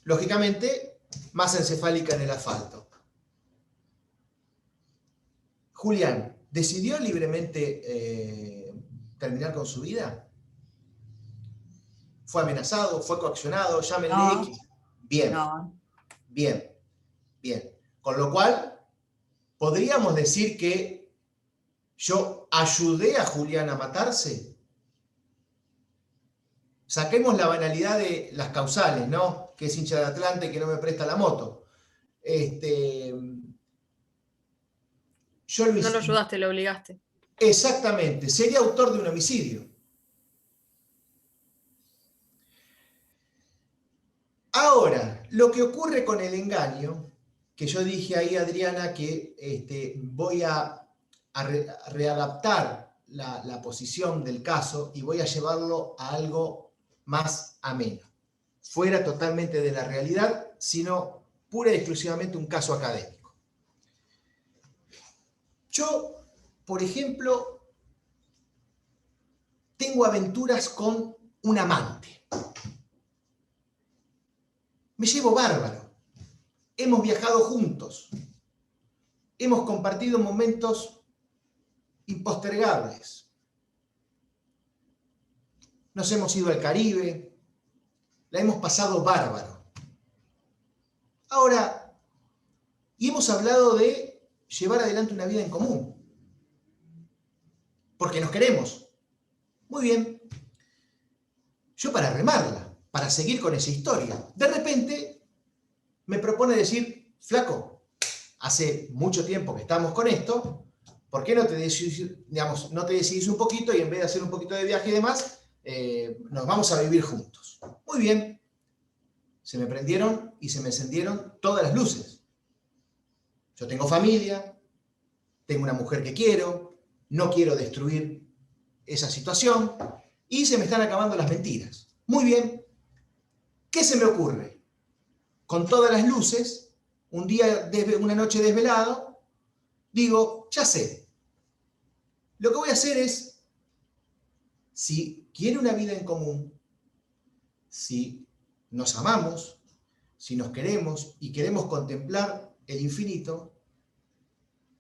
Lógicamente, masa encefálica en el asfalto. Julián, ¿decidió libremente terminar con su vida? ¿Fue amenazado? ¿Fue coaccionado? Llámenle No. X. Bien, No, bien, bien. Con lo cual, podríamos decir que yo ayudé a Julián a matarse. Saquemos la banalidad de las causales, ¿no? Que es hincha de Atlanta y que no me presta la moto. Yo lo No hice. lo ayudaste, lo obligaste. Exactamente, sería autor de un homicidio. Ahora, lo que ocurre con el engaño, que yo dije ahí, Adriana, que voy a readaptar la posición del caso y voy a llevarlo a algo más ameno, fuera totalmente de la realidad, sino pura y exclusivamente un caso académico. Yo, por ejemplo, tengo aventuras con un amante. Me llevo bárbaro. Hemos viajado juntos. Hemos compartido momentos impostergables. Nos hemos ido al Caribe. La hemos pasado bárbaro. Ahora, y hemos hablado de llevar adelante una vida en común. Porque nos queremos. Muy bien. Yo para remarla, para seguir con esa historia, de repente me propone decir, flaco, hace mucho tiempo que estamos con esto, ¿por qué no te decidís un poquito y en vez de hacer un poquito de viaje y demás, nos vamos a vivir juntos? Muy bien. Se me prendieron y se me encendieron todas las luces. Yo tengo familia, tengo una mujer que quiero, no quiero destruir esa situación y se me están acabando las mentiras. Muy bien. ¿Qué se me ocurre? Con todas las luces, una noche desvelado, digo, ya sé. Lo que voy a hacer es, si quiere una vida en común, si nos amamos, si nos queremos y queremos contemplar el infinito,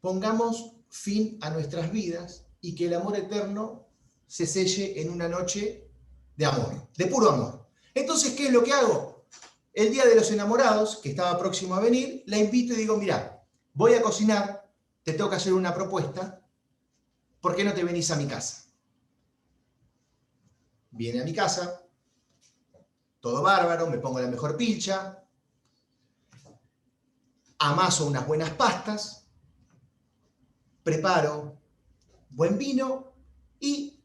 pongamos fin a nuestras vidas y que el amor eterno se selle en una noche de amor, de puro amor. Entonces, ¿qué es lo que hago? El día de los enamorados, que estaba próximo a venir, la invito y digo, mirá, voy a cocinar, te tengo que hacer una propuesta, ¿por qué no te venís a mi casa? Viene a mi casa, todo bárbaro, me pongo la mejor pilcha, amaso unas buenas pastas, preparo buen vino y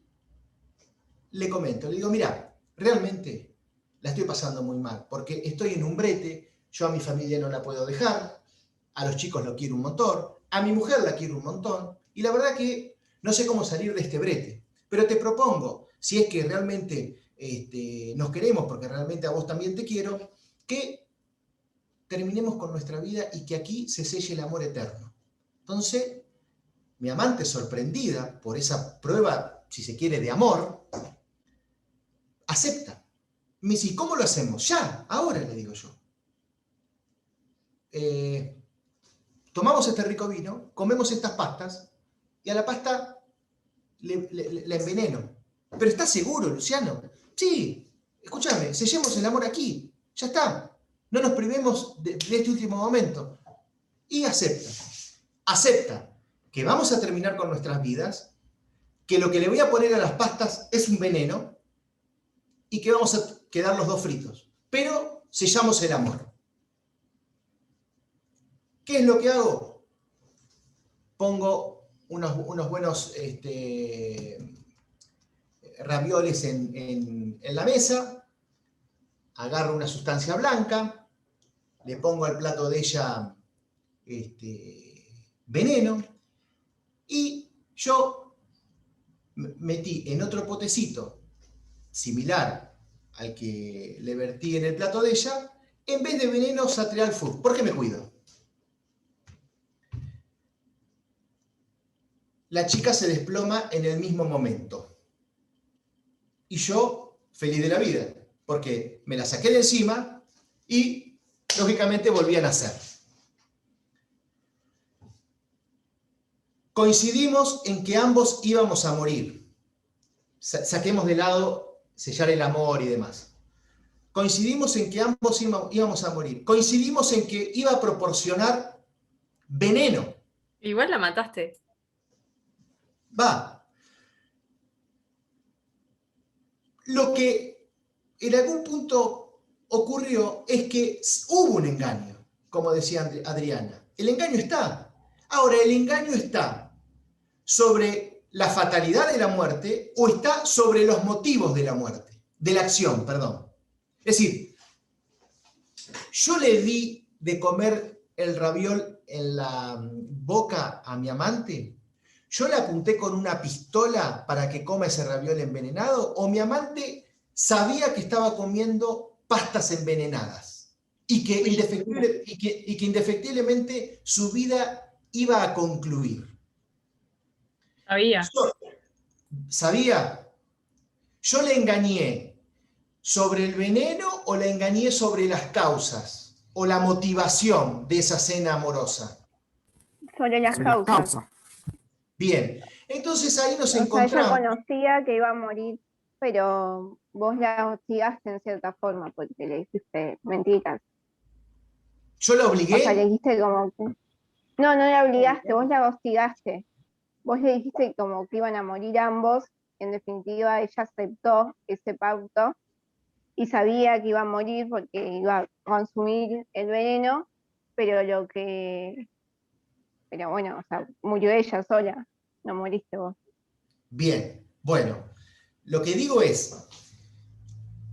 le comento, le digo, mirá, realmente la estoy pasando muy mal, porque estoy en un brete, yo a mi familia no la puedo dejar, a los chicos lo quiero un montón, a mi mujer la quiero un montón, y la verdad que no sé cómo salir de este brete, pero te propongo, si es que realmente nos queremos, porque realmente a vos también te quiero, que terminemos con nuestra vida y que aquí se selle el amor eterno. Entonces, mi amante, sorprendida por esa prueba, si se quiere, de amor, acepta. Me dice, ¿cómo lo hacemos? Ya, ahora, le digo yo. Tomamos este rico vino, comemos estas pastas, y a la pasta la enveneno. ¿Pero estás seguro, Luciano? Sí, escúchame, sellemos el amor aquí, ya está. No nos privemos de este último momento. Y acepta que vamos a terminar con nuestras vidas, que lo que le voy a poner a las pastas es un veneno, y que vamos a quedar los dos fritos. Pero sellamos el amor. ¿Qué es lo que hago? Pongo unos buenos ravioles en la mesa, agarro una sustancia blanca, le pongo al plato de ella veneno, y yo metí en otro potecito similar al que le vertí en el plato de ella, en vez de veneno Satrial Food. ¿Por qué me cuido? La chica se desploma en el mismo momento. Y yo, feliz de la vida, porque me la saqué de encima y, lógicamente, volví a nacer. Coincidimos en que ambos íbamos a morir. Saquemos de lado sellar el amor y demás. Coincidimos en que ambos íbamos a morir. Coincidimos en que iba a proporcionar veneno. Igual la mataste. Va. Lo que en algún punto ocurrió es que hubo un engaño, como decía Adriana. El engaño está. Ahora, el engaño está sobre la fatalidad de la muerte o está sobre los motivos de la muerte, de la acción, perdón. Es decir, yo le di de comer el raviol en la boca a mi amante. ¿Yo le apunté con una pistola para que coma ese raviol envenenado? ¿O mi amante sabía que estaba comiendo pastas envenenadas y que indefectiblemente su vida iba a concluir? Sabía. ¿Yo le engañé sobre el veneno o le engañé sobre las causas o la motivación de esa cena amorosa? Sobre las causas. Bien, entonces ahí nos O sea, encontramos. ella conocía que iba a morir, pero vos la hostigaste en cierta forma, porque le dijiste mentiras. ¿Yo la O sea, obligué? le dijiste como que... No, no la obligaste, vos la hostigaste. Vos le dijiste como que iban a morir ambos, en definitiva ella aceptó ese pacto y sabía que iba a morir porque iba a consumir el veneno, pero bueno, o sea, murió ella sola, no moriste vos. Bien, bueno, lo que digo es,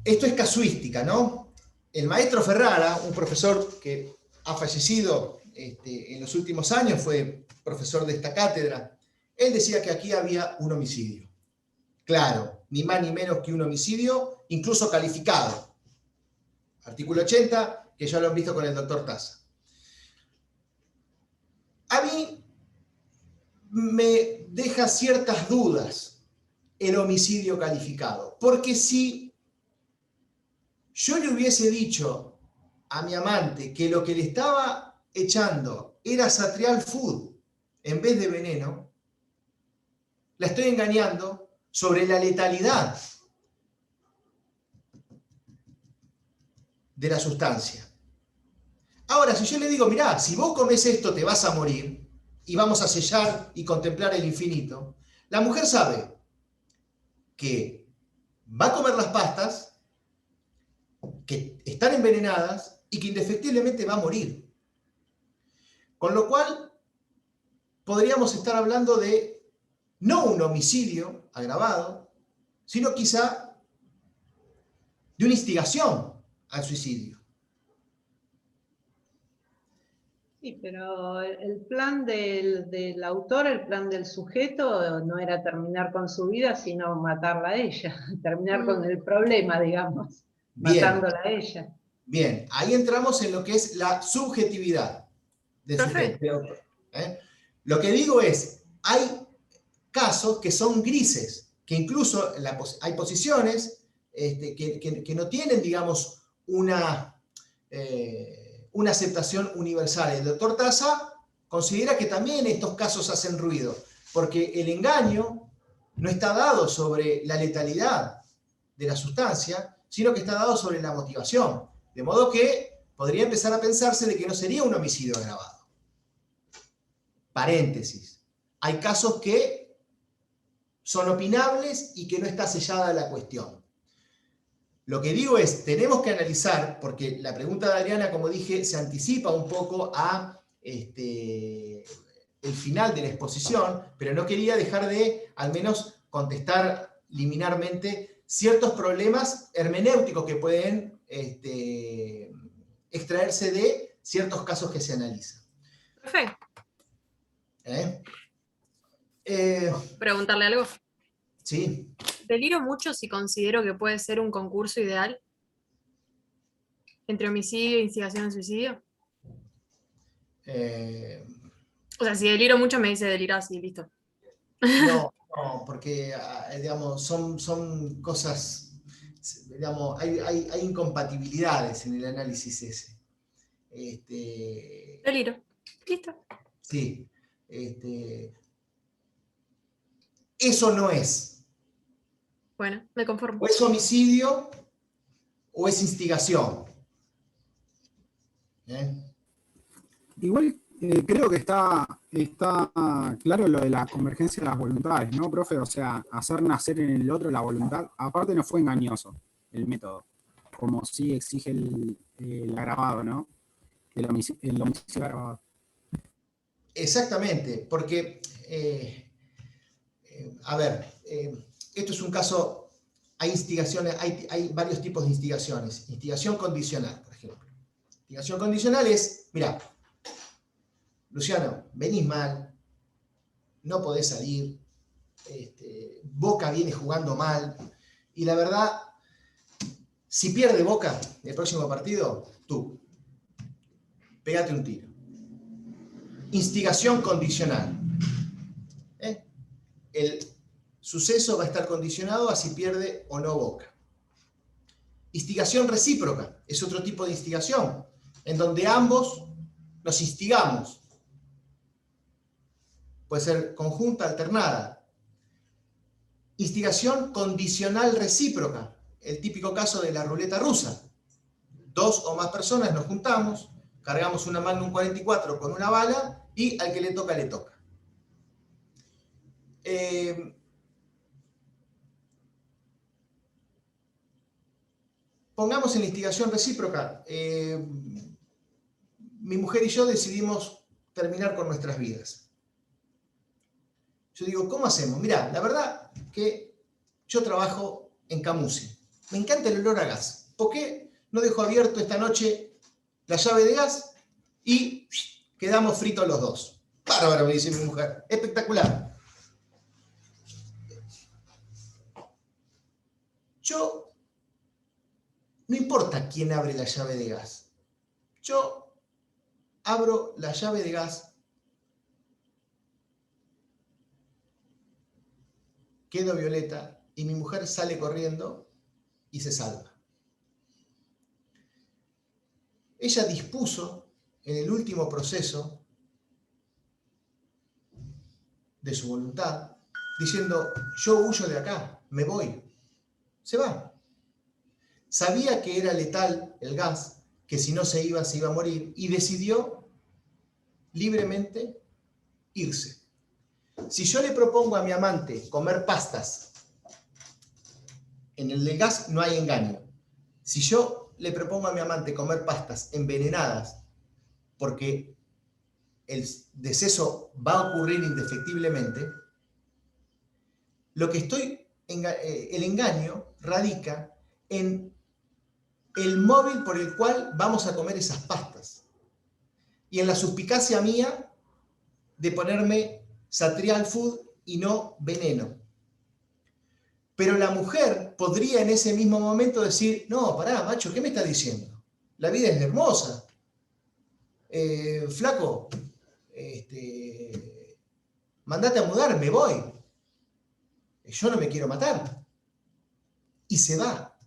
esto es casuística, ¿no? El maestro Ferrara, un profesor que ha fallecido en los últimos años, fue profesor de esta cátedra, él decía que aquí había un homicidio. Claro, ni más ni menos que un homicidio, incluso calificado. Artículo 80, que ya lo han visto con el doctor Taza. A mí me deja ciertas dudas el homicidio calificado, porque si yo le hubiese dicho a mi amante que lo que le estaba echando era Satrial Food en vez de veneno, la estoy engañando sobre la letalidad de la sustancia. Ahora, si yo le digo, mirá, si vos comés esto te vas a morir y vamos a sellar y contemplar el infinito, la mujer sabe que va a comer las pastas, que están envenenadas y que indefectiblemente va a morir. Con lo cual, podríamos estar hablando de no un homicidio agravado, sino quizá de una instigación al suicidio. Sí, pero el plan del autor, el plan del sujeto, no era terminar con su vida, sino matarla a ella, terminar con el problema, digamos, matándola a ella. Bien, ahí entramos en lo que es la subjetividad del sujeto. Lo que digo es, hay casos que son grises, que incluso hay posiciones que no tienen, digamos, una aceptación universal. El doctor Taza considera que también estos casos hacen ruido, porque el engaño no está dado sobre la letalidad de la sustancia, sino que está dado sobre la motivación. De modo que podría empezar a pensarse de que no sería un homicidio agravado. Paréntesis. Hay casos que son opinables y que no está sellada la cuestión. Lo que digo es, tenemos que analizar, porque la pregunta de Adriana, como dije, se anticipa un poco a el final de la exposición, pero no quería dejar de, al menos, contestar liminarmente ciertos problemas hermenéuticos que pueden extraerse de ciertos casos que se analizan. Perfecto. ¿Preguntarle algo? Sí. Deliro mucho si considero que puede ser un concurso ideal entre homicidio e instigación al suicidio. O sea, si deliro mucho me dice delirás y listo. No, porque, digamos, son cosas, digamos, hay incompatibilidades en el análisis ese. Deliro, listo. Sí. Eso no es. Bueno, me conformo. O es homicidio o es instigación. Igual creo que está claro lo de la convergencia de las voluntades, ¿no, profe? O sea, hacer nacer en el otro la voluntad. Aparte no fue engañoso el método, como sí exige el agravado, ¿no? El homicidio agravado. Exactamente, porque, a ver, esto es un caso, hay instigaciones, hay varios tipos de instigaciones. Instigación condicional, por ejemplo. Instigación condicional es, mira, Luciano, venís mal, no podés salir, Boca viene jugando mal, y la verdad, si pierde Boca el próximo partido, tú, pégate un tiro. Instigación condicional. El suceso va a estar condicionado a si pierde o no Boca. Instigación recíproca es otro tipo de instigación, en donde ambos nos instigamos. Puede ser conjunta, alternada. Instigación condicional recíproca, el típico caso de la ruleta rusa. 2 o más personas nos juntamos, cargamos una Magnum 44 con una bala y al que le toca, le toca. Pongamos en la instigación recíproca. Mi mujer y yo decidimos terminar con nuestras vidas. Yo digo, ¿cómo hacemos? Mirá, la verdad que yo trabajo en Camusi. Me encanta el olor a gas. ¿Por qué no dejo abierto esta noche la llave de gas y quedamos fritos los dos? Bárbaro, me dice mi mujer. Espectacular. Yo, no importa quién abre la llave de gas. Yo abro la llave de gas, quedo violeta y mi mujer sale corriendo y se salva. Ella dispuso en el último proceso de su voluntad, diciendo, yo huyo de acá, me voy. Se va. Sabía que era letal el gas, que si no se iba a morir, y decidió libremente irse. Si yo le propongo a mi amante comer pastas, en el del gas no hay engaño. Si yo le propongo a mi amante comer pastas envenenadas, porque el deceso va a ocurrir indefectiblemente, el engaño radica en el móvil por el cual vamos a comer esas pastas y en la suspicacia mía de ponerme Satrial Food y no veneno. Pero la mujer podría en ese mismo momento decir, no, pará, macho, ¿qué me estás diciendo? La vida es hermosa. Flaco, mandate a mudar, me voy. Yo no me quiero matar. Y se va.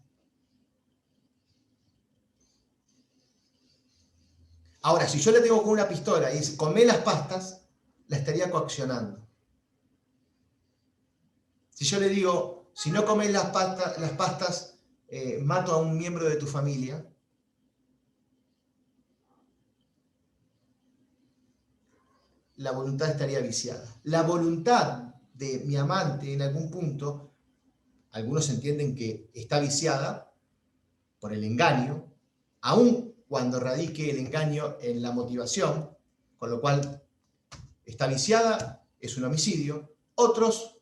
Ahora, si yo le tengo con una pistola y dice, comé las pastas, la estaría coaccionando. Si yo le digo, si no comes las pastas, mato a un miembro de tu familia, la voluntad estaría viciada. La voluntad de mi amante en algún punto, algunos entienden que está viciada por el engaño, aun cuando radique el engaño en la motivación, con lo cual está viciada, es un homicidio. Otros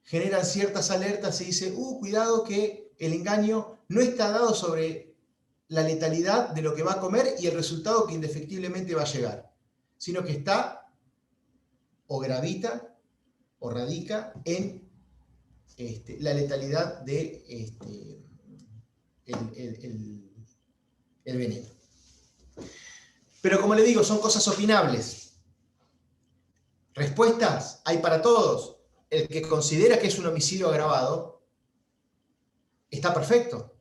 generan ciertas alertas y dicen, cuidado que el engaño no está dado sobre la letalidad de lo que va a comer y el resultado que indefectiblemente va a llegar, sino que está o gravita o radica en la letalidad de el veneno. Pero como le digo, son cosas opinables. Respuestas hay para todos. El que considera que es un homicidio agravado, está perfecto.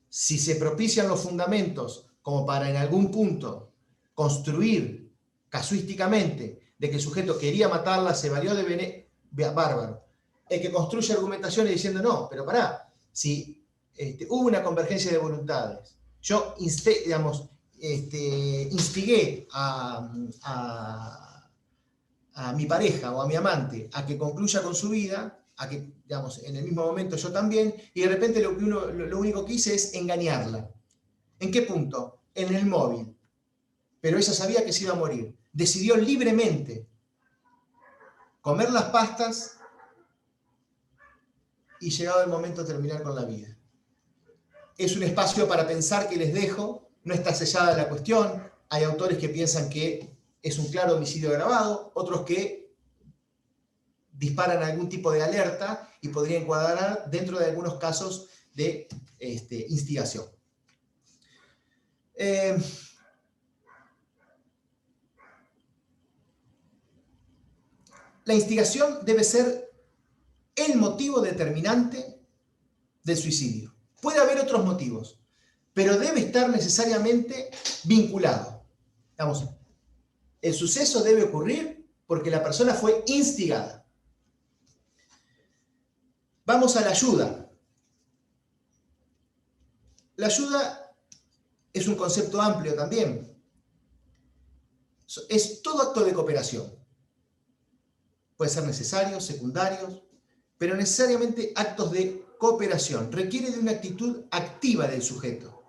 Si se propician los fundamentos como para en algún punto construir casuísticamente de que el sujeto quería matarla, se valió de veneno, bárbaro. El que construye argumentaciones diciendo, no, pero pará, si hubo una convergencia de voluntades, yo instigué a mi pareja o a mi amante a que concluya con su vida, a que, digamos, en el mismo momento yo también, y de repente lo único que hice es engañarla. ¿En qué punto? En el móvil. Pero ella sabía que se iba a morir. Decidió libremente comer las pastas y llegado el momento terminar con la vida. Es un espacio para pensar que les dejo, no está sellada la cuestión, hay autores que piensan que es un claro homicidio agravado, otros que disparan algún tipo de alerta y podría encuadrar dentro de algunos casos de instigación. La instigación debe ser el motivo determinante del suicidio. Puede haber otros motivos, pero debe estar necesariamente vinculado. Digamos, el suceso debe ocurrir porque la persona fue instigada. Vamos a la ayuda. La ayuda es un concepto amplio también. Es todo acto de cooperación. Puede ser necesarios, secundarios, pero necesariamente actos de cooperación. Requiere de una actitud activa del sujeto.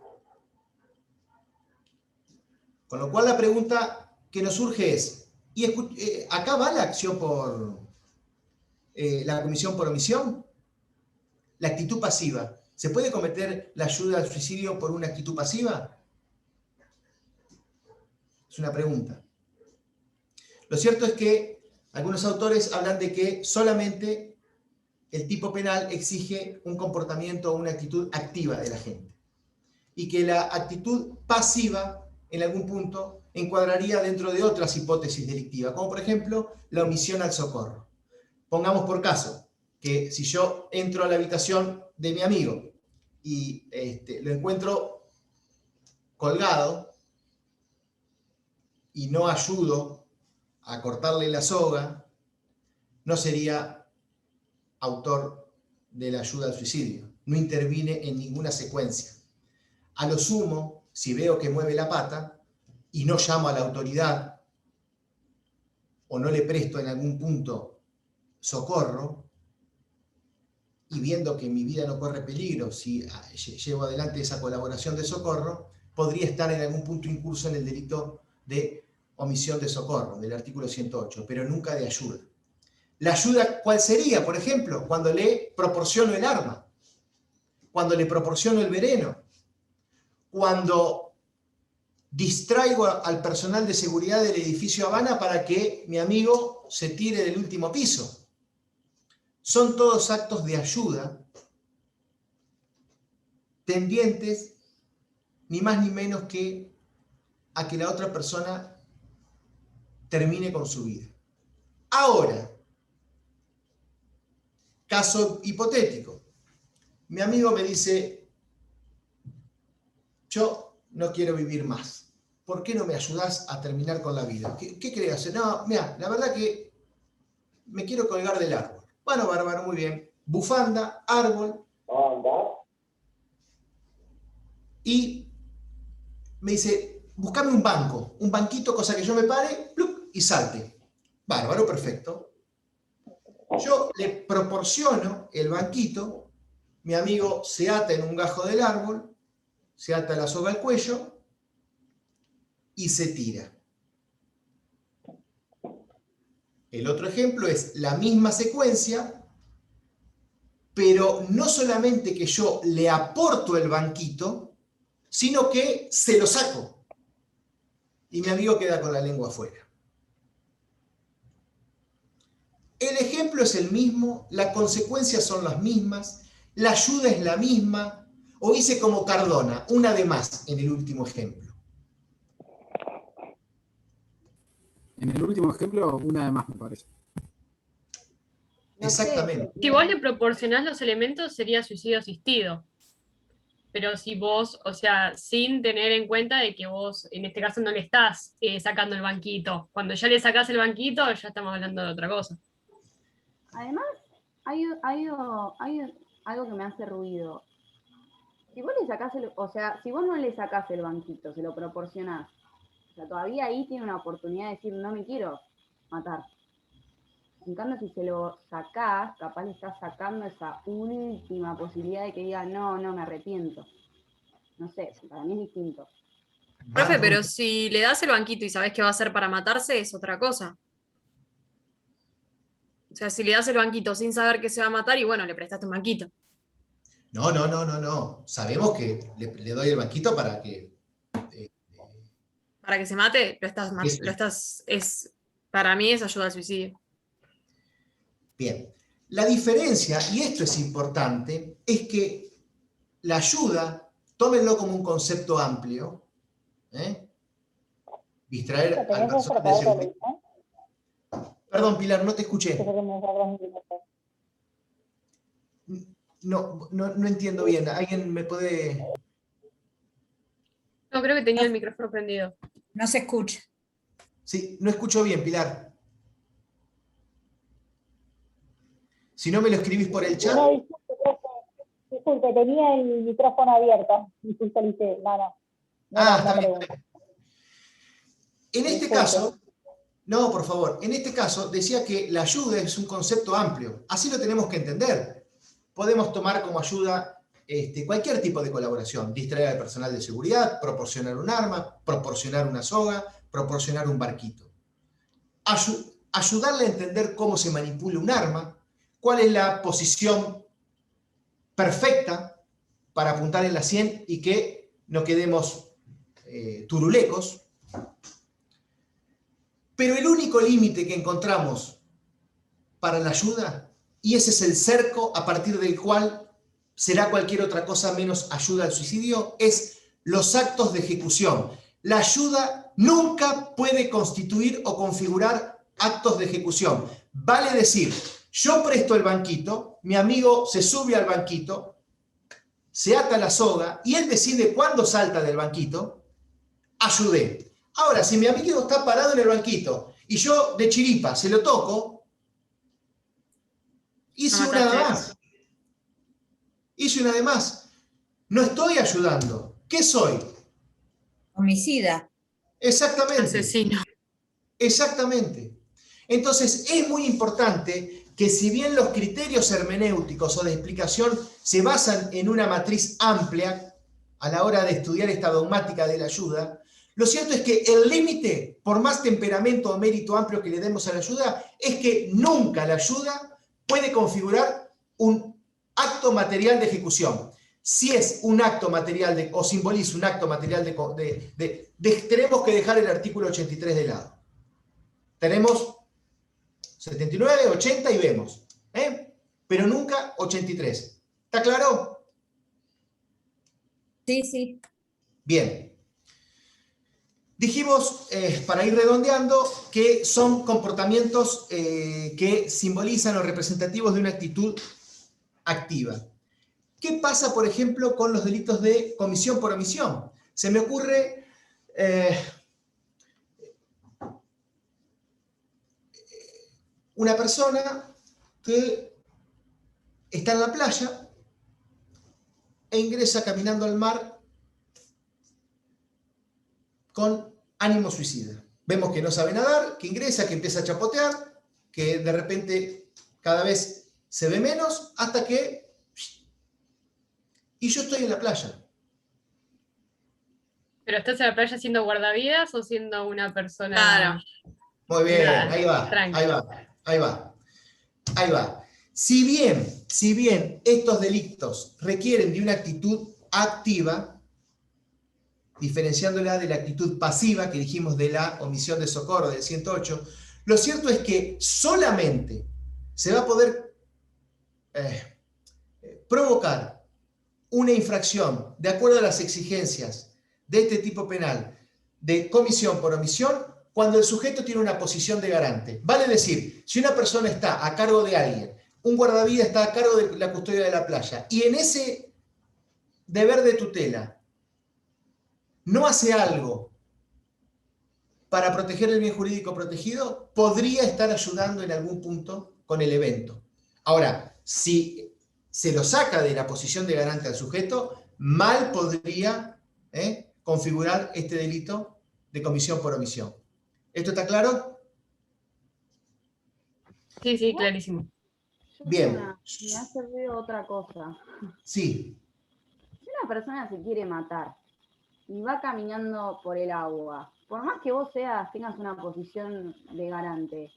Con lo cual la pregunta que nos surge es, ¿y acá va la acción por la comisión por omisión? La actitud pasiva. ¿Se puede cometer la ayuda al suicidio por una actitud pasiva? Es una pregunta. Lo cierto es que algunos autores hablan de que solamente el tipo penal exige un comportamiento o una actitud activa de la gente. Y que la actitud pasiva, en algún punto, encuadraría dentro de otras hipótesis delictivas, como por ejemplo la omisión al socorro. Pongamos por caso que si yo entro a la habitación de mi amigo y lo encuentro colgado y no ayudo a cortarle la soga, no sería autor de la ayuda al suicidio. No intervine en ninguna secuencia. A lo sumo, si veo que mueve la pata y no llamo a la autoridad o no le presto en algún punto socorro, y viendo que mi vida no corre peligro si llevo adelante esa colaboración de socorro, podría estar en algún punto incurso en el delito de omisión de socorro, del artículo 108, pero nunca de ayuda. ¿La ayuda cuál sería? Por ejemplo, cuando le proporciono el arma, cuando le proporciono el veneno, cuando distraigo al personal de seguridad del edificio Habana para que mi amigo se tire del último piso. Son todos actos de ayuda tendientes ni más ni menos que a que la otra persona termine con su vida. Ahora, caso hipotético. Mi amigo me dice, yo no quiero vivir más. ¿Por qué no me ayudás a terminar con la vida? ¿Qué querés hacer? No, mira, la verdad que me quiero colgar del árbol. Bueno, bárbaro, muy bien. Bufanda, árbol. Y me dice, buscame un banco, un banquito, cosa que yo me pare, ¡pluc! Y salte. Bárbaro, perfecto. Yo le proporciono el banquito, mi amigo se ata en un gajo del árbol, se ata la soga al cuello y se tira. El otro ejemplo es la misma secuencia, pero no solamente que yo le aporto el banquito, sino que se lo saco. Y mi amigo queda con la lengua afuera. El ejemplo es el mismo, las consecuencias son las mismas, la ayuda es la misma, o hice como Cardona, una de más en el último ejemplo. En el último ejemplo, una de más, me parece. No sé, Exactamente. Si vos le proporcionás los elementos, sería suicidio asistido. Pero si vos, o sea, sin tener en cuenta de que vos, en este caso, no le estás sacando el banquito. Cuando ya le sacás el banquito, ya estamos hablando de otra cosa. Además, hay algo que me hace ruido. Si vos le sacás si vos no le sacás el banquito, se lo proporcionás, o sea, todavía ahí tiene una oportunidad de decir, no me quiero matar. En cambio, si se lo sacás, capaz le estás sacando esa última posibilidad de que diga, no, me arrepiento. No sé, para mí es distinto. Profe, pero si le das el banquito y sabes que va a ser para matarse, es otra cosa. O sea, si le das el banquito sin saber que se va a matar, y bueno, le prestaste un banquito. No. Sabemos que le doy el banquito para que... Para que se mate, para mí es ayuda al suicidio. Bien. La diferencia, y esto es importante, es que la ayuda, tómenlo como un concepto amplio, distraer al personal de seguridad. Perdón, Pilar, no te escuché. No entiendo bien. ¿Alguien me puede...? No, creo que tenía el micrófono prendido. No se escucha. Sí, no escucho bien, Pilar. Si no me lo escribís por el chat. No, disculpe, tenía el micrófono abierto. Disculpe, no. Está bien. En este caso, no, por favor, en este caso decía que la ayuda es un concepto amplio. Así lo tenemos que entender. Podemos tomar como ayuda cualquier tipo de colaboración. Distraer al personal de seguridad, proporcionar un arma, proporcionar una soga, proporcionar un barquito. Ayudarle a entender cómo se manipula un arma, cuál es la posición perfecta para apuntar en la 100 y que no quedemos turulecos. Pero el único límite que encontramos para la ayuda, y ese es el cerco a partir del cual será cualquier otra cosa menos ayuda al suicidio, es los actos de ejecución. La ayuda nunca puede constituir o configurar actos de ejecución. Vale decir, yo presto el banquito, mi amigo se sube al banquito, se ata la soga y él decide cuándo salta del banquito, ayudé. Ahora, si mi amigo está parado en el banquito y yo de chiripa se lo toco, hice una de más. Hice una de más. No estoy ayudando. ¿Qué soy? Homicida. Exactamente. Asesino. Exactamente. Entonces, es muy importante que si bien los criterios hermenéuticos o de explicación se basan en una matriz amplia a la hora de estudiar esta dogmática de la ayuda, lo cierto es que el límite, por más temperamento o mérito amplio que le demos a la ayuda, es que nunca la ayuda puede configurar un acto material de ejecución. Si es un acto material o simboliza un acto material tenemos que dejar el artículo 83 de lado. Tenemos 79, 80 y vemos. Pero nunca 83. ¿Está claro? Sí. Bien. Dijimos, para ir redondeando, que son comportamientos que simbolizan o representativos de una actitud activa. ¿Qué pasa, por ejemplo, con los delitos de comisión por omisión? Se me ocurre una persona que está en la playa e ingresa caminando al mar con ánimo suicida. Vemos que no sabe nadar, que ingresa, que empieza a chapotear, que de repente cada vez se ve menos, hasta que... Y yo estoy en la playa. ¿Pero estás en la playa siendo guardavidas o siendo una persona...? Claro. Muy bien, Claro, ahí va, tranqui. ahí va. Si bien estos delitos requieren de una actitud activa, diferenciándola de la actitud pasiva que dijimos de la omisión de socorro del 108, lo cierto es que solamente se va a poder provocar una infracción de acuerdo a las exigencias de este tipo penal de comisión por omisión cuando el sujeto tiene una posición de garante. Vale decir, si una persona está a cargo de alguien, un guardavidas está a cargo de la custodia de la playa, y en ese deber de tutela no hace algo para proteger el bien jurídico protegido, podría estar ayudando en algún punto con el evento. Ahora, si se lo saca de la posición de garante al sujeto, mal podría configurar este delito de comisión por omisión. ¿Esto está claro? Sí, sí, clarísimo. Bien. Me hace ruido otra cosa. Sí. Si una persona se quiere matar y va caminando por el agua, por más que vos tengas una posición de garante,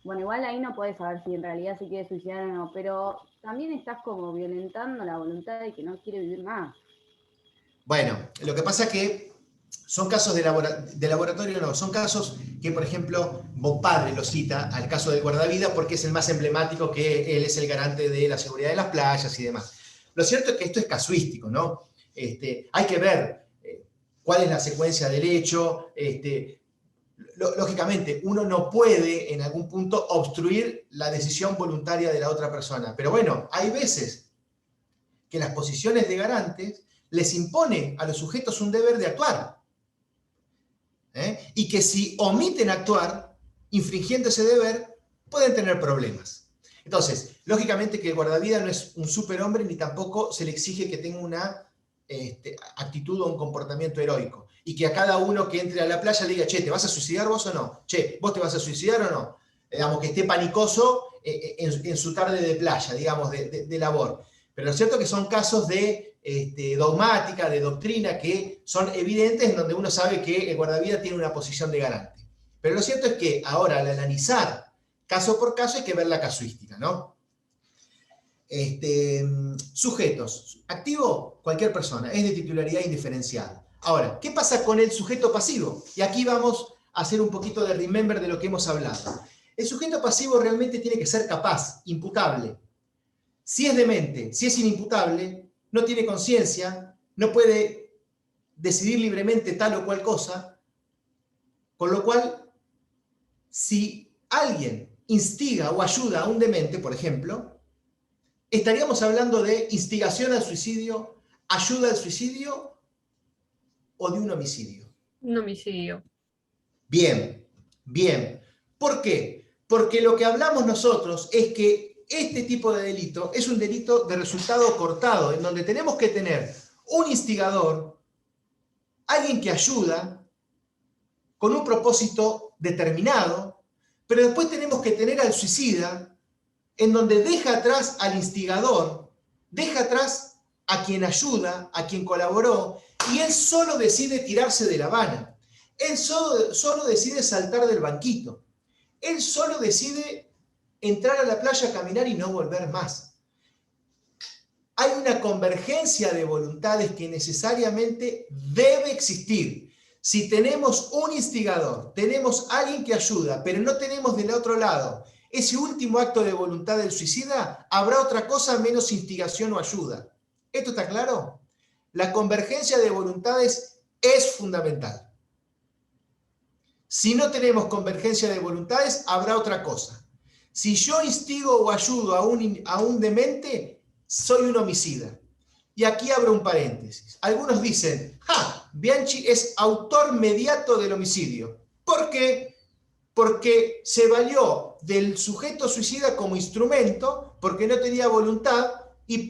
bueno, igual ahí no podés saber si en realidad se quiere suicidar o no, pero también estás como violentando la voluntad de que no quiere vivir más. Bueno, lo que pasa es que son casos de laboratorio, no, son casos que, por ejemplo, Bopadre lo cita al caso del guardavidas porque es el más emblemático, que él es el garante de la seguridad de las playas y demás. Lo cierto es que esto es casuístico, ¿no? Hay que ver cuál es la secuencia del hecho. Lógicamente, uno no puede en algún punto obstruir la decisión voluntaria de la otra persona. Pero bueno, hay veces que las posiciones de garantes les imponen a los sujetos un deber de actuar. Y que si omiten actuar, infringiendo ese deber, pueden tener problemas. Entonces, lógicamente que el guardavidas no es un superhombre, ni tampoco se le exige que tenga una actitud o un comportamiento heroico. Y que a cada uno que entre a la playa le diga, che, ¿te vas a suicidar vos o no? Che, ¿vos te vas a suicidar o no? Digamos, que esté panicoso en su tarde de playa, digamos, de labor. Pero lo cierto es que son casos de dogmática, de doctrina, que son evidentes, en donde uno sabe que el guardavidas tiene una posición de garante. Pero lo cierto es que ahora, al analizar caso por caso, hay que ver la casuística, ¿no? Sujetos. Activo, cualquier persona, es de titularidad indiferenciada. Ahora, ¿qué pasa con el sujeto pasivo? Y aquí vamos a hacer un poquito de remember de lo que hemos hablado. El sujeto pasivo realmente tiene que ser capaz, imputable. Si es demente, si es inimputable, no tiene conciencia, no puede decidir libremente tal o cual cosa, con lo cual, si alguien instiga o ayuda a un demente, por ejemplo, estaríamos hablando de instigación al suicidio, ayuda al suicidio o de un homicidio. Un homicidio. Bien, bien. ¿Por qué? Porque lo que hablamos nosotros es que este tipo de delito es un delito de resultado cortado, en donde tenemos que tener un instigador, alguien que ayuda con un propósito determinado, pero después tenemos que tener al suicida, en donde deja atrás al instigador, deja atrás a quien ayuda, a quien colaboró, y él solo decide tirarse de la vana. Él solo decide saltar del banquito. Él solo decide entrar a la playa, caminar y no volver más. Hay una convergencia de voluntades que necesariamente debe existir. Si tenemos un instigador, tenemos alguien que ayuda, pero no tenemos del otro lado ese último acto de voluntad del suicida, habrá otra cosa menos instigación o ayuda. ¿Esto está claro? La convergencia de voluntades es fundamental. Si no tenemos convergencia de voluntades, habrá otra cosa. Si yo instigo o ayudo a un demente, soy un homicida. Y aquí abro un paréntesis. Algunos dicen, Bianchi es autor mediato del homicidio. ¿Por qué? Porque se valió del sujeto suicida como instrumento, porque no tenía voluntad, y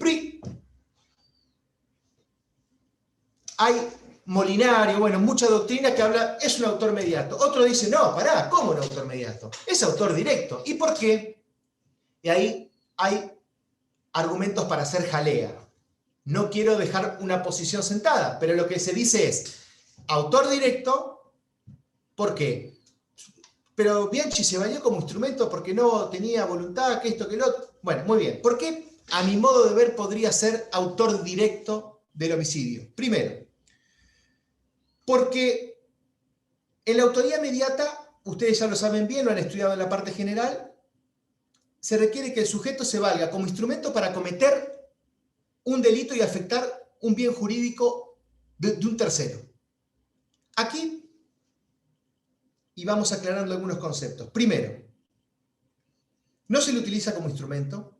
hay Molinari, bueno, mucha doctrina que habla, es un autor mediato. Otro dice, no, pará, ¿cómo un autor mediato? Es autor directo. ¿Y por qué? Y ahí hay argumentos para hacer jalea. No quiero dejar una posición sentada, pero lo que se dice es, autor directo, ¿por qué? Pero Bianchi se valió como instrumento porque no tenía voluntad, que esto, que lo otro. Bueno, muy bien. ¿Por qué, a mi modo de ver, podría ser autor directo del homicidio? Primero, porque en la autoría mediata, ustedes ya lo saben bien, lo han estudiado en la parte general, se requiere que el sujeto se valga como instrumento para cometer un delito y afectar un bien jurídico de un tercero. Aquí, y vamos aclarando algunos conceptos. Primero, no se le utiliza como instrumento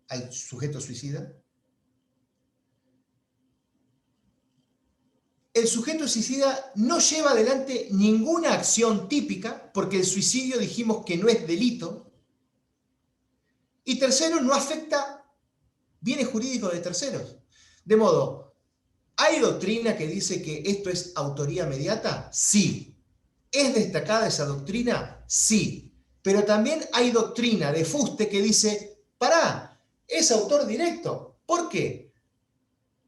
al sujeto suicida. El sujeto suicida no lleva adelante ninguna acción típica, porque el suicidio dijimos que no es delito. Y tercero, no afecta bienes jurídicos de terceros. De modo, ¿hay doctrina que dice que esto es autoría mediata? Sí. ¿Es destacada esa doctrina? Sí. Pero también hay doctrina de fuste que dice, pará, es autor directo. ¿Por qué?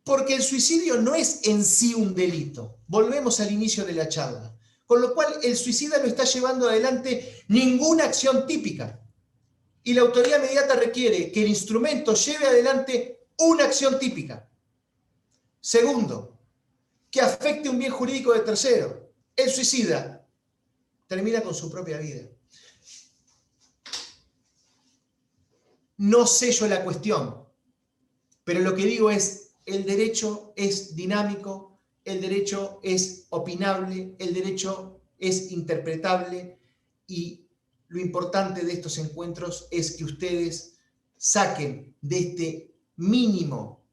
Porque el suicidio no es en sí un delito. Volvemos al inicio de la charla. Con lo cual, el suicida no está llevando adelante ninguna acción típica. Y la autoría mediata requiere que el instrumento lleve adelante una acción típica. Segundo, que afecte un bien jurídico de tercero. El suicida termina con su propia vida. No sello la cuestión, pero lo que digo es, el derecho es dinámico, el derecho es opinable, el derecho es interpretable y lo importante de estos encuentros es que ustedes saquen de este mínimo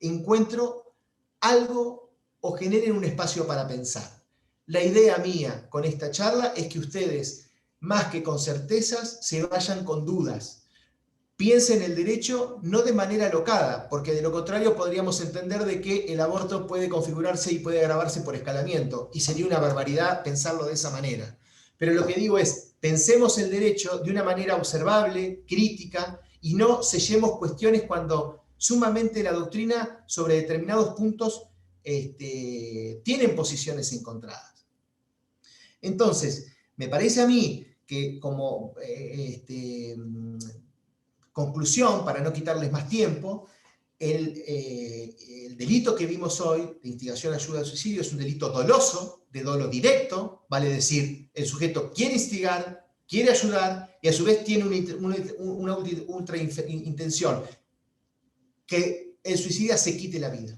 encuentro algo o generen un espacio para pensar. La idea mía con esta charla es que ustedes, más que con certezas, se vayan con dudas. Piensen el derecho no de manera alocada, porque de lo contrario podríamos entender de que el aborto puede configurarse y puede agravarse por escalamiento, y sería una barbaridad pensarlo de esa manera. Pero lo que digo es, pensemos el derecho de una manera observable, crítica, y no sellemos cuestiones cuando sumamente la doctrina sobre determinados puntos tienen posiciones encontradas. Entonces, me parece a mí que como conclusión, para no quitarles más tiempo, el delito que vimos hoy, de instigación, ayuda al suicidio, es un delito doloso, de dolo directo, vale decir, el sujeto quiere instigar, quiere ayudar, y a su vez tiene una ultra intención, que el suicida se quite la vida.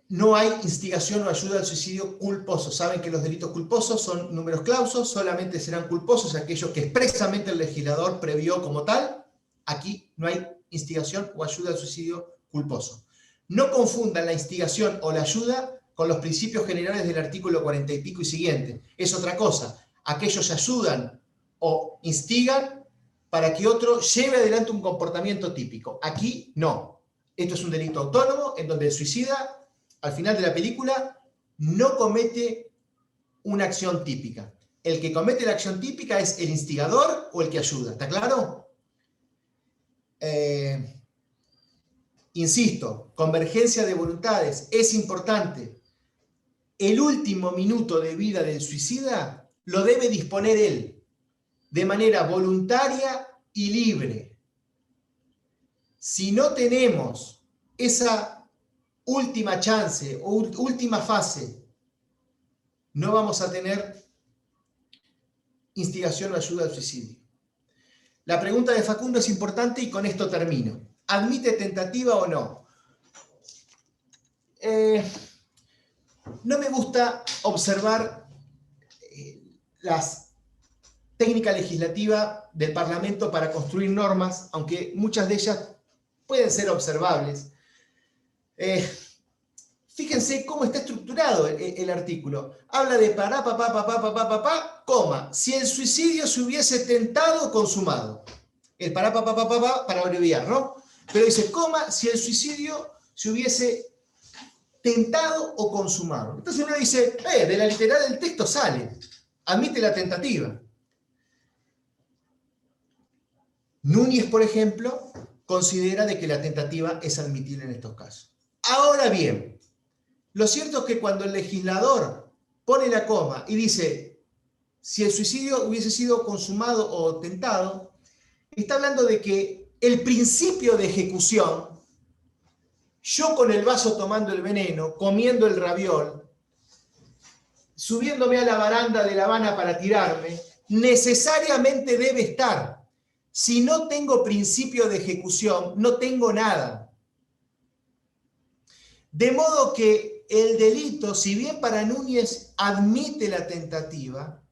No hay instigación o ayuda al suicidio culposo. Saben que los delitos culposos son números clausos, solamente serán culposos aquellos que expresamente el legislador previó como tal. Aquí no hay instigación o ayuda al suicidio culposo. No confundan la instigación o la ayuda con los principios generales del artículo 40 y pico y siguiente. Es otra cosa. Aquellos ayudan o instigan para que otro lleve adelante un comportamiento típico. Aquí no. Esto es un delito autónomo en donde el suicida, al final de la película, no comete una acción típica. El que comete la acción típica es el instigador o el que ayuda. ¿Está claro? Insisto, convergencia de voluntades es importante. El último minuto de vida del suicida lo debe disponer él, de manera voluntaria y libre. Si no tenemos esa última chance o última fase, no vamos a tener instigación o ayuda al suicidio. La pregunta de Facundo es importante y con esto termino. ¿Admite tentativa o no? No me gusta observar las técnicas legislativas del Parlamento para construir normas, aunque muchas de ellas pueden ser observables. Fíjense cómo está estructurado el artículo. Habla de coma, si el suicidio se hubiese tentado o consumado. El para abreviar, ¿no? Pero dice, coma, si el suicidio se hubiese tentado o consumado. Entonces uno dice, de la literal del texto sale, admite la tentativa. Núñez, por ejemplo, considera de que la tentativa es admitible en estos casos. Ahora bien, lo cierto es que cuando el legislador pone la coma y dice, si el suicidio hubiese sido consumado o tentado, está hablando de que el principio de ejecución, yo con el vaso tomando el veneno, comiendo el raviol, subiéndome a la baranda de La Habana para tirarme, necesariamente debe estar. Si no tengo principio de ejecución, no tengo nada. De modo que el delito, si bien para Núñez admite la tentativa,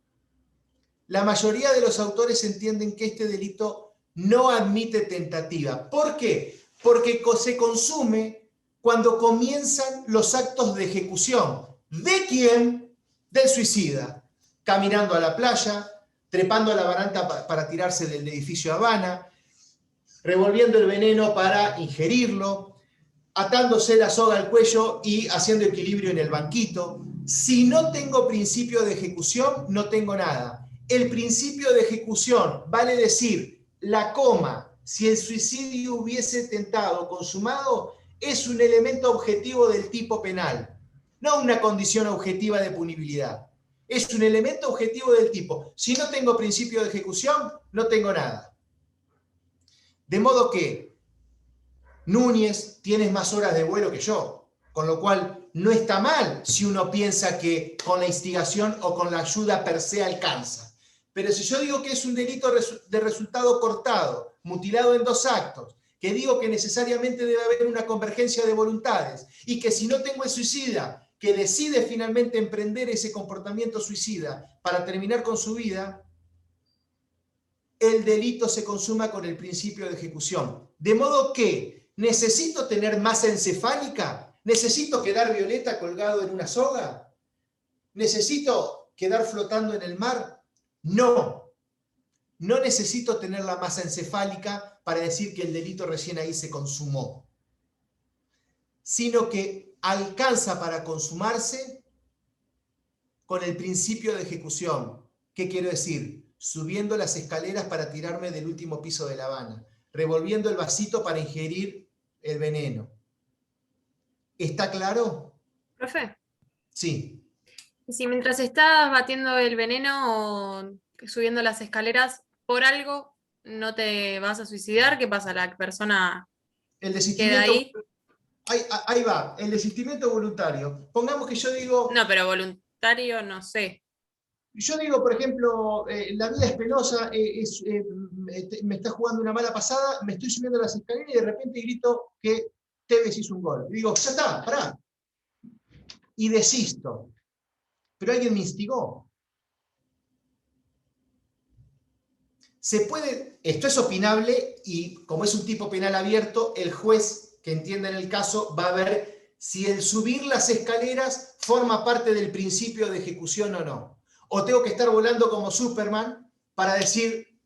la mayoría de los autores entienden que este delito no admite tentativa. ¿Por qué? Porque se consume cuando comienzan los actos de ejecución. ¿De quién? Del suicida. Caminando a la playa, trepando a la baranda para tirarse del edificio Habana, revolviendo el veneno para ingerirlo, atándose la soga al cuello y haciendo equilibrio en el banquito. Si no tengo principio de ejecución, no tengo nada. El principio de ejecución vale decir, la coma, si el suicidio hubiese tentado, consumado, es un elemento objetivo del tipo penal, no una condición objetiva de punibilidad. Es un elemento objetivo del tipo. Si no tengo principio de ejecución, no tengo nada. De modo que Núñez tiene más horas de vuelo que yo, con lo cual no está mal si uno piensa que con la instigación o con la ayuda per se alcanza. Pero si yo digo que es un delito de resultado cortado, mutilado en 2 actos, que digo que necesariamente debe haber una convergencia de voluntades y que si no tengo el suicida que decide finalmente emprender ese comportamiento suicida para terminar con su vida, el delito se consuma con el principio de ejecución. De modo que necesito tener masa encefálica, necesito quedar Violeta colgado en una soga, necesito quedar flotando en el mar. No necesito tener la masa encefálica para decir que el delito recién ahí se consumó, sino que alcanza para consumarse con el principio de ejecución. ¿Qué quiero decir? Subiendo las escaleras para tirarme del último piso de La Habana, revolviendo el vasito para ingerir el veneno. ¿Está claro? Profe. Sí. Y si mientras estás batiendo el veneno o subiendo las escaleras, por algo no te vas a suicidar, ¿qué pasa? La persona el queda ahí. Ahí va, el desistimiento voluntario. Pongamos que yo digo... No, pero voluntario no sé. Yo digo, por ejemplo, la vida es penosa, me está jugando una mala pasada, me estoy subiendo las escaleras y de repente grito que Tevez hizo un gol. Y digo, ya está, pará. Y desisto. Pero alguien me instigó. Se puede, esto es opinable y como es un tipo penal abierto, el juez que entienda en el caso va a ver si el subir las escaleras forma parte del principio de ejecución o no. O tengo que estar volando como Superman para decir,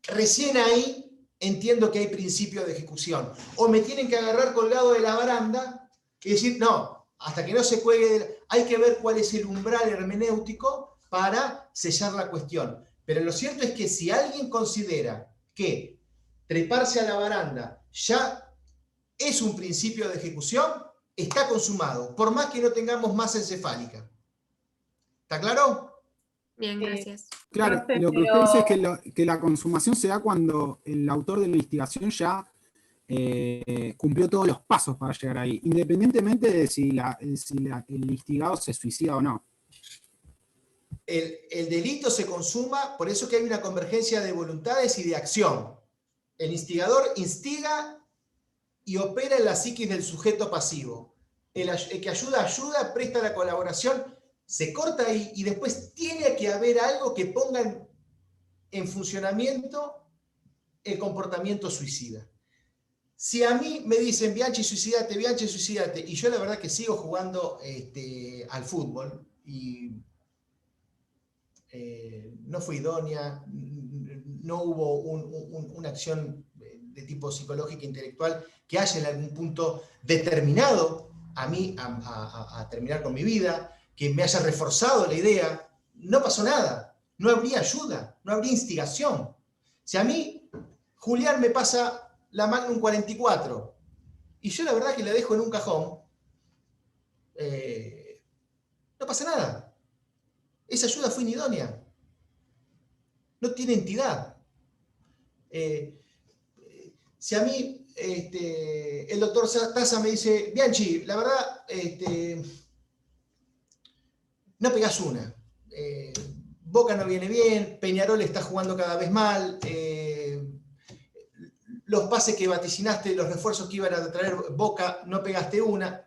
recién ahí entiendo que hay principio de ejecución. O me tienen que agarrar colgado de la baranda y decir, no, hasta que no se cuelgue, hay que ver cuál es el umbral hermenéutico para sellar la cuestión. Pero lo cierto es que si alguien considera que treparse a la baranda ya es un principio de ejecución, está consumado, por más que no tengamos masa encefálica. ¿Está claro? Bien, gracias. Claro, lo que usted dice es que la consumación se da cuando el autor de la instigación ya cumplió todos los pasos para llegar ahí, independientemente de si el instigado se suicida o no. El delito se consuma, por eso que hay una convergencia de voluntades y de acción. El instigador instiga y opera en la psiquis del sujeto pasivo. El que ayuda, presta la colaboración, se corta ahí y después tiene que haber algo que ponga en funcionamiento el comportamiento suicida. Si a mí me dicen, Bianchi, suicídate, y yo la verdad que sigo jugando al fútbol y no fue idónea, no hubo una acción de tipo psicológica e intelectual que haya en algún punto determinado a mí a terminar con mi vida, que me haya reforzado la idea, no pasó nada, no habría ayuda, no habría instigación. Si a mí Julián me pasa la Magnum 44 y yo la verdad que la dejo en un cajón, no pasa nada. Esa ayuda fue inidónea. No tiene entidad. Si a mí el doctor Taza me dice, Bianchi, la verdad, no pegás una. Boca no viene bien, Peñarol está jugando cada vez mal, los pases que vaticinaste, los refuerzos que iban a traer Boca, no pegaste una.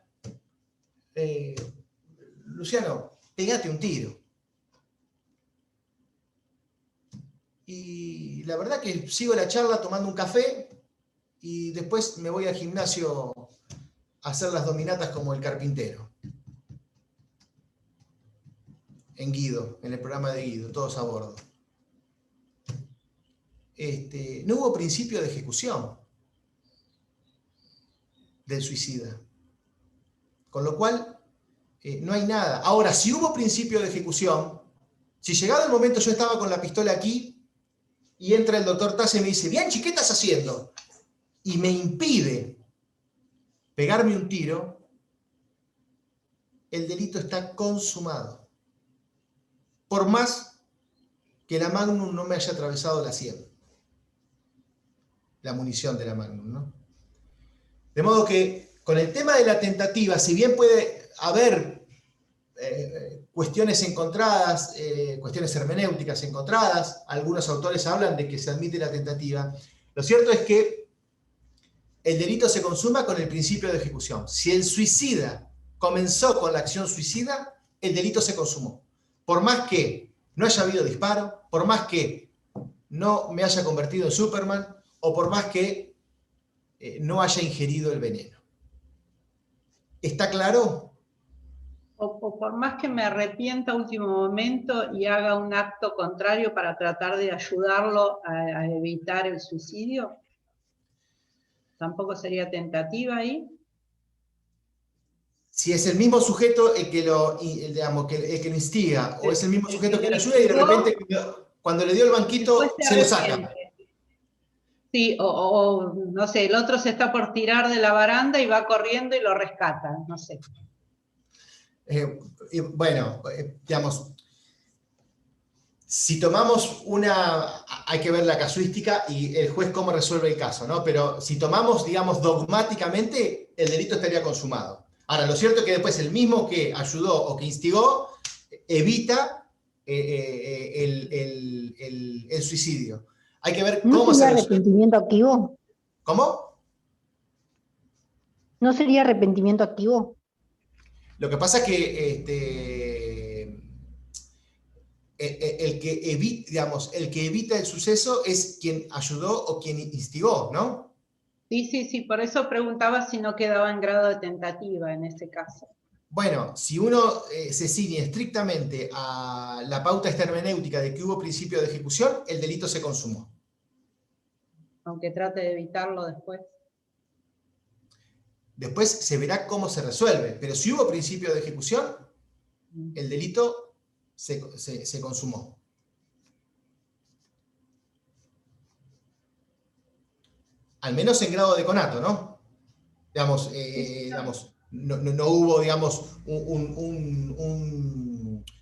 Luciano, pegate un tiro. Y la verdad que sigo la charla tomando un café y después me voy al gimnasio a hacer las dominatas como el carpintero. En Guido, en el programa de Guido, todos a bordo. No hubo principio de ejecución del suicida. Con lo cual, no hay nada. Ahora, si hubo principio de ejecución, si llegado el momento yo estaba con la pistola aquí y entra el doctor Tase y me dice, Bianchi, ¿qué estás haciendo? Y me impide pegarme un tiro, el delito está consumado. Por más que la Magnum no me haya atravesado la sien. La munición de la Magnum, ¿no? De modo que con el tema de la tentativa, si bien puede haber cuestiones encontradas, cuestiones hermenéuticas encontradas, algunos autores hablan de que se admite la tentativa, lo cierto es que el delito se consuma con el principio de ejecución. Si el suicida comenzó con la acción suicida, el delito se consumó. Por más que no haya habido disparo, por más que no me haya convertido en Superman, o por más que no haya ingerido el veneno. ¿Está claro? O por más que me arrepienta a último momento y haga un acto contrario para tratar de ayudarlo a evitar el suicidio, ¿tampoco sería tentativa ahí? Si es el mismo sujeto el que lo instiga, o es el mismo sujeto que le ayuda y de repente cuando le dio el banquito se lo saca. Sí, o no sé, el otro se está por tirar de la baranda y va corriendo y lo rescata, no sé. Bueno, digamos, si tomamos hay que ver la casuística y el juez cómo resuelve el caso, ¿no? Pero si tomamos, digamos, dogmáticamente, el delito estaría consumado. Ahora, lo cierto es que después el mismo que ayudó o que instigó evita el suicidio. Hay que ver cómo se resuelve. ¿No sería arrepentimiento activo? ¿Cómo? ¿No sería arrepentimiento activo? Lo que pasa es que el que evita el suceso es quien ayudó o quien instigó, ¿no? Sí, por eso preguntaba si no quedaba en grado de tentativa en ese caso. Bueno, si uno se ciñe estrictamente a la pauta hermenéutica de que hubo principio de ejecución, el delito se consumó. Aunque trate de evitarlo después. Después se verá cómo se resuelve, pero si hubo principio de ejecución, el delito se consumó. Al menos en grado de conato, ¿no? Digamos, no hubo, digamos,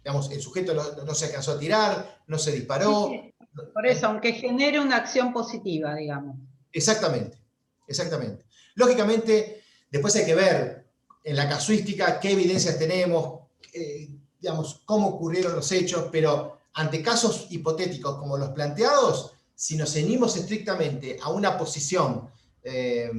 digamos, el sujeto no se alcanzó a tirar, no se disparó. Sí. Por eso, aunque genere una acción positiva, digamos. Exactamente. Lógicamente, después hay que ver en la casuística qué evidencias tenemos, digamos, cómo ocurrieron los hechos, pero ante casos hipotéticos como los planteados, si nos ceñimos estrictamente a una posición de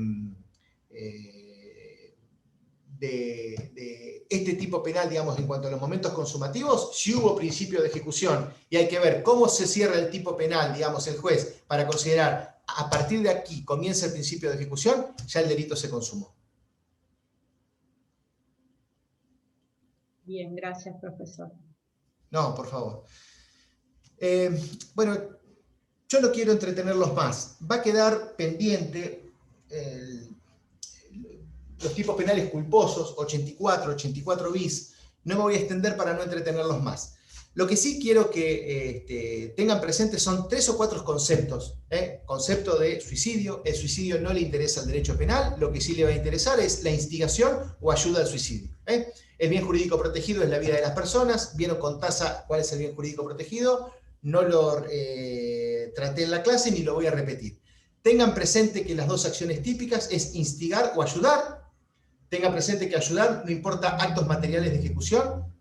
este tipo penal, digamos, en cuanto a los momentos consumativos, si hubo principio de ejecución y hay que ver cómo se cierra el tipo penal, digamos, el juez, para considerar a partir de aquí comienza el principio de ejecución, ya el delito se consumó. Bien, gracias, profesor. No, por favor. Bueno, yo no quiero entretenerlos más. Va a quedar pendiente los tipos penales culposos, 84, 84 bis. No me voy a extender para no entretenerlos más. Lo que sí quiero que tengan presentes son 3 o 4 conceptos. Concepto de suicidio. El suicidio no le interesa al derecho penal. Lo que sí le va a interesar es la instigación o ayuda al suicidio. El bien jurídico protegido es la vida de las personas. Vieron con tasa cuál es el bien jurídico protegido. No lo traté en la clase ni lo voy a repetir. Tengan presente que las dos acciones típicas es instigar o ayudar. Tengan presente que ayudar no importa actos materiales de ejecución.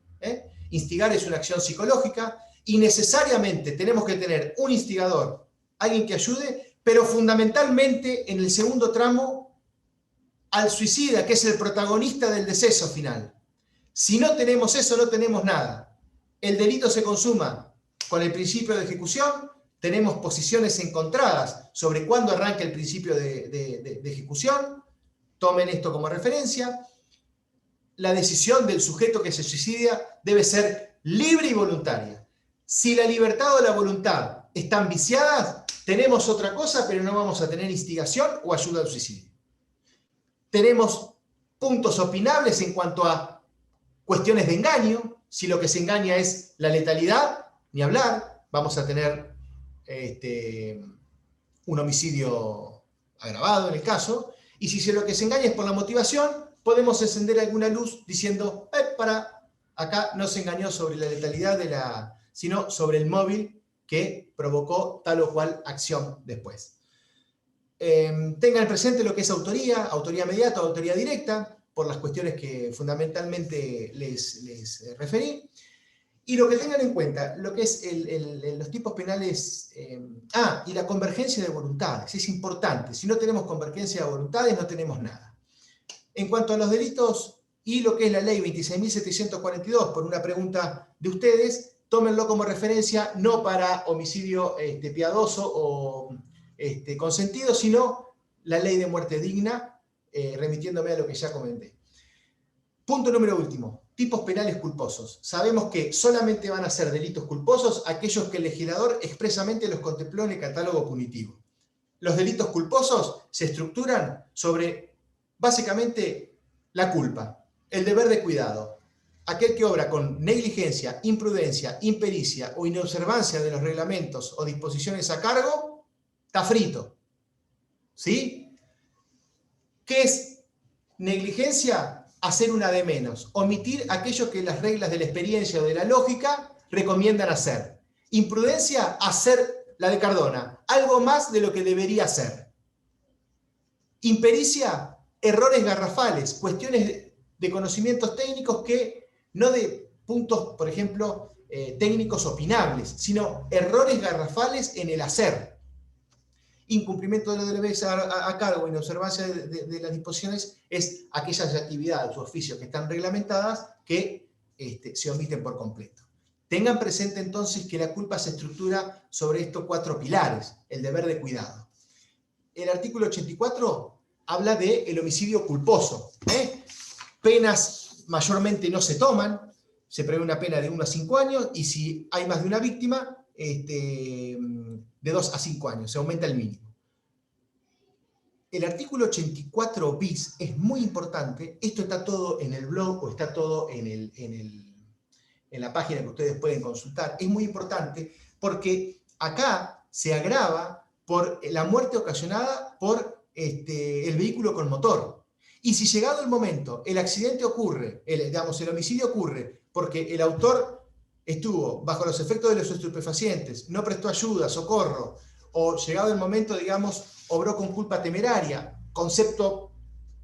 Instigar es una acción psicológica y necesariamente tenemos que tener un instigador, alguien que ayude, pero fundamentalmente en el segundo tramo al suicida, que es el protagonista del deceso final. Si no tenemos eso, no tenemos nada. El delito se consuma con el principio de ejecución, tenemos posiciones encontradas sobre cuándo arranca el principio de ejecución, tomen esto como referencia. La decisión del sujeto que se suicida debe ser libre y voluntaria. Si la libertad o la voluntad están viciadas, tenemos otra cosa, pero no vamos a tener instigación o ayuda al suicidio. Tenemos puntos opinables en cuanto a cuestiones de engaño. Si lo que se engaña es la letalidad, ni hablar, vamos a tener un homicidio agravado en el caso. Y si lo que se engaña es por la motivación, podemos encender alguna luz diciendo, acá no se engañó sobre la letalidad sino sobre el móvil que provocó tal o cual acción después. Tengan presente lo que es autoría inmediata o autoría directa, por las cuestiones que fundamentalmente les referí. Y lo que tengan en cuenta, lo que es los tipos penales, y la convergencia de voluntades, es importante. Si no tenemos convergencia de voluntades, no tenemos nada. En cuanto a los delitos y lo que es la ley 26.742, por una pregunta de ustedes, tómenlo como referencia, no para homicidio piadoso o consentido, sino la ley de muerte digna, remitiéndome a lo que ya comenté. Punto número último, tipos penales culposos. Sabemos que solamente van a ser delitos culposos aquellos que el legislador expresamente los contempló en el catálogo punitivo. Los delitos culposos se estructuran sobre, básicamente, la culpa, el deber de cuidado. Aquel que obra con negligencia, imprudencia, impericia o inobservancia de los reglamentos o disposiciones a cargo, está frito. ¿Sí? ¿Qué es negligencia? Hacer una de menos. Omitir aquello que las reglas de la experiencia o de la lógica recomiendan hacer. Imprudencia, hacer la de Cardona, algo más de lo que debería hacer. Impericia, errores garrafales, cuestiones de conocimientos técnicos que no de puntos, por ejemplo, técnicos opinables, sino errores garrafales en el hacer. Incumplimiento de los deberes a cargo en observancia de las disposiciones es aquellas actividades o oficios que están reglamentadas que se omiten por completo. Tengan presente entonces que la culpa se estructura sobre estos 4 pilares, el deber de cuidado. El artículo 84 habla del homicidio culposo. Penas mayormente no se toman, se prevé una pena de 1 a 5 años y si hay más de una víctima, de 2 a 5 años, se aumenta el mínimo. El artículo 84 bis es muy importante, esto está todo en el blog o está todo en la página que ustedes pueden consultar, es muy importante porque acá se agrava por la muerte ocasionada por el vehículo con motor. Y si llegado el momento, el accidente ocurre, el homicidio ocurre porque el autor estuvo bajo los efectos de los estupefacientes, no prestó ayuda, socorro, o llegado el momento, obró con culpa temeraria, concepto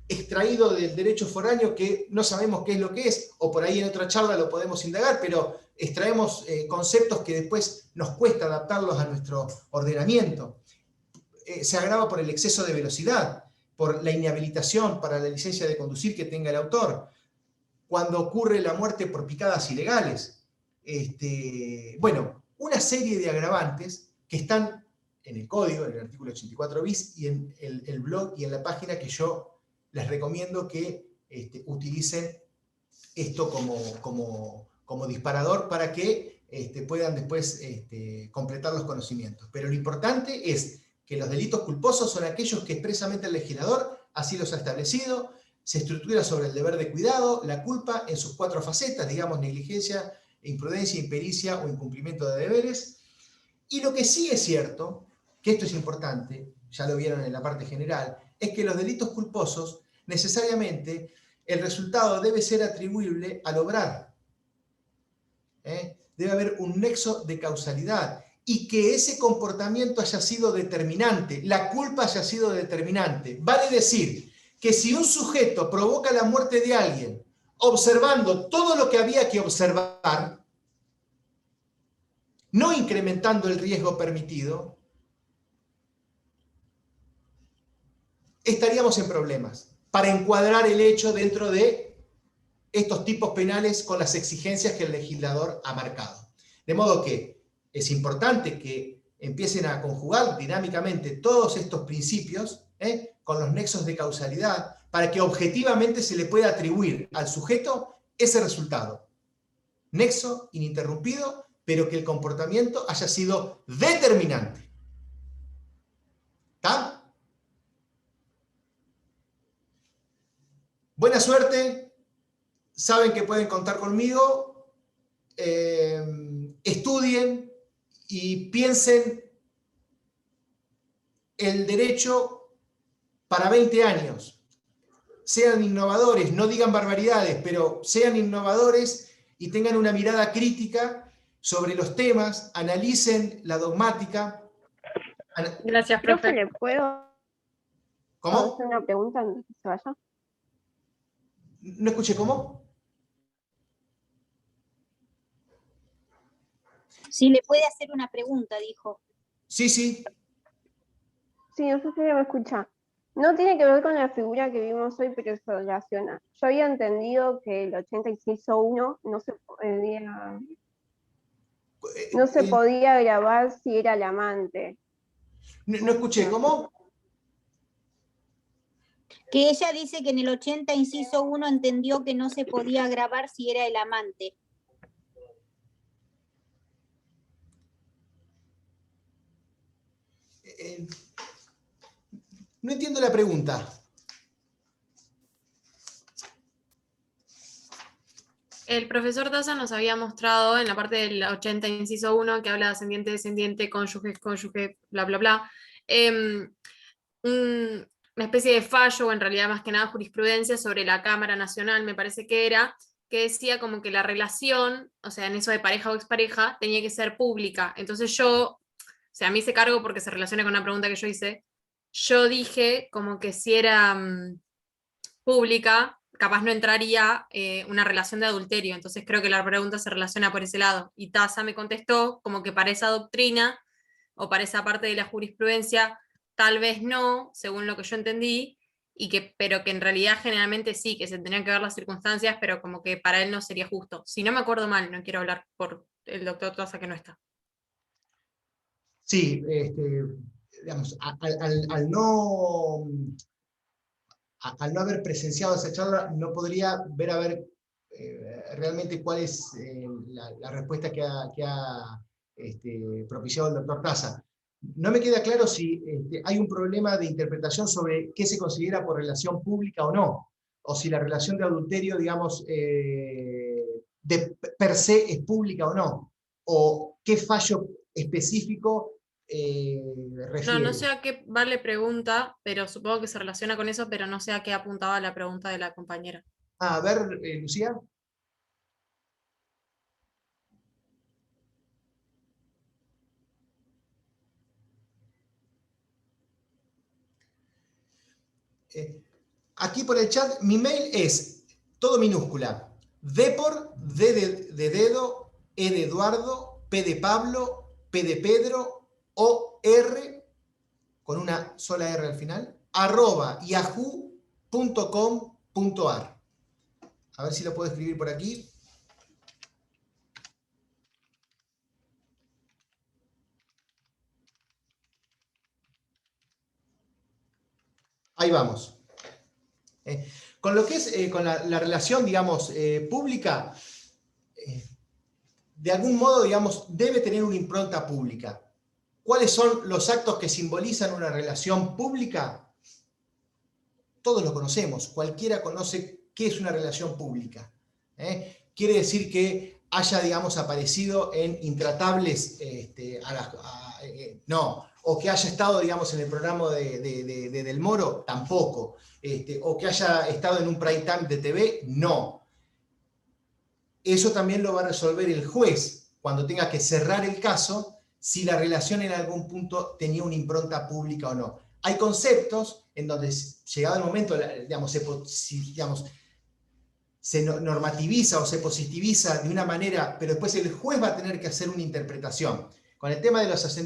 extraído del derecho foráneo que no sabemos qué es lo que es, o por ahí en otra charla lo podemos indagar, pero extraemos conceptos que después nos cuesta adaptarlos a nuestro ordenamiento. Se agrava por el exceso de velocidad, por la inhabilitación para la licencia de conducir que tenga el autor, cuando ocurre la muerte por picadas ilegales. Una serie de agravantes que están en el código, en el artículo 84 bis, y en el blog y en la página que yo les recomiendo que utilicen esto como disparador para que puedan después completar los conocimientos. Pero lo importante es que los delitos culposos son aquellos que expresamente el legislador así los ha establecido, se estructura sobre el deber de cuidado, la culpa en sus 4 facetas, negligencia, imprudencia, impericia o incumplimiento de deberes. Y lo que sí es cierto, que esto es importante, ya lo vieron en la parte general, es que los delitos culposos, necesariamente, el resultado debe ser atribuible al obrar. Debe haber un nexo de causalidad y que ese comportamiento haya sido determinante, la culpa haya sido determinante. Vale decir que si un sujeto provoca la muerte de alguien observando todo lo que había que observar, no incrementando el riesgo permitido, estaríamos en problemas para encuadrar el hecho dentro de estos tipos penales con las exigencias que el legislador ha marcado. De modo que es importante que empiecen a conjugar dinámicamente todos estos principios con los nexos de causalidad para que objetivamente se le pueda atribuir al sujeto ese resultado. Nexo ininterrumpido, pero que el comportamiento haya sido determinante. ¿Está? Buena suerte, saben que pueden contar conmigo, estudien y piensen el derecho para 20 años. Sean innovadores, no digan barbaridades, pero sean innovadores y tengan una mirada crítica sobre los temas, analicen la dogmática. Gracias, Profe, profe. ¿le puedo ¿Cómo? hacer una pregunta antes que se vaya? No escuché, ¿cómo? Si le puede hacer una pregunta, dijo. Sí, sí. Sí, no sé si me escucha. No tiene que ver con la figura que vimos hoy, pero se relaciona. Yo había entendido que el 80 inciso 1 no se podía grabar si era el amante. No escuché, ¿cómo? Que ella dice que en el 80 inciso 1 entendió que no se podía grabar si era el amante. No entiendo la pregunta. El profesor Taza nos había mostrado en la parte del 80 inciso 1 que habla de ascendiente, descendiente, cónyuge, cónyuge, bla, bla, bla. Una especie de fallo, o en realidad más que nada jurisprudencia, sobre la Cámara Nacional, me parece que era, que decía como que la relación, o sea, en eso de pareja o expareja, tenía que ser pública. Entonces yo, o sea, a mí se cargo porque se relaciona con una pregunta que yo hice, yo dije como que si era pública, capaz no entraría una relación de adulterio, entonces creo que la pregunta se relaciona por ese lado. Y Taza me contestó como que para esa doctrina, o para esa parte de la jurisprudencia, tal vez no, según lo que yo entendí, pero que en realidad generalmente sí, que se tendrían que ver las circunstancias, pero como que para él no sería justo. Si no me acuerdo mal, no quiero hablar por el doctor Taza que no está. Sí, digamos, al no haber presenciado esa charla, no podría ver a ver realmente cuál es la respuesta que ha propiciado el doctor Taza. No me queda claro si hay un problema de interpretación sobre qué se considera por relación pública o no, o si la relación de adulterio, digamos, per se es pública o no, o qué fallo específico refiere. No sé a qué vale pregunta, pero supongo que se relaciona con eso, pero no sé a qué apuntaba la pregunta de la compañera. A ver, Lucía. Aquí por el chat, mi mail es todo minúscula. Depor, D de dedo, E de Eduardo, P de Pablo, P de Pedro, O, R, con una sola R al final, @yahoo.com.ar. A ver si lo puedo escribir por aquí. Ahí vamos. Con lo que es con la relación, digamos, pública, de algún modo, digamos, debe tener una impronta pública. ¿Cuáles son los actos que simbolizan una relación pública? Todos lo conocemos, cualquiera conoce qué es una relación pública. Quiere decir que haya, digamos, aparecido en Intratables, no, o que haya estado, digamos, en el programa de Del Moro, tampoco, o que haya estado en un prime time de TV, no. Eso también lo va a resolver el juez cuando tenga que cerrar el caso, si la relación en algún punto tenía una impronta pública o no. Hay conceptos en donde, llegado el momento, digamos, se normativiza o se positiviza de una manera, pero después el juez va a tener que hacer una interpretación. Con el tema de los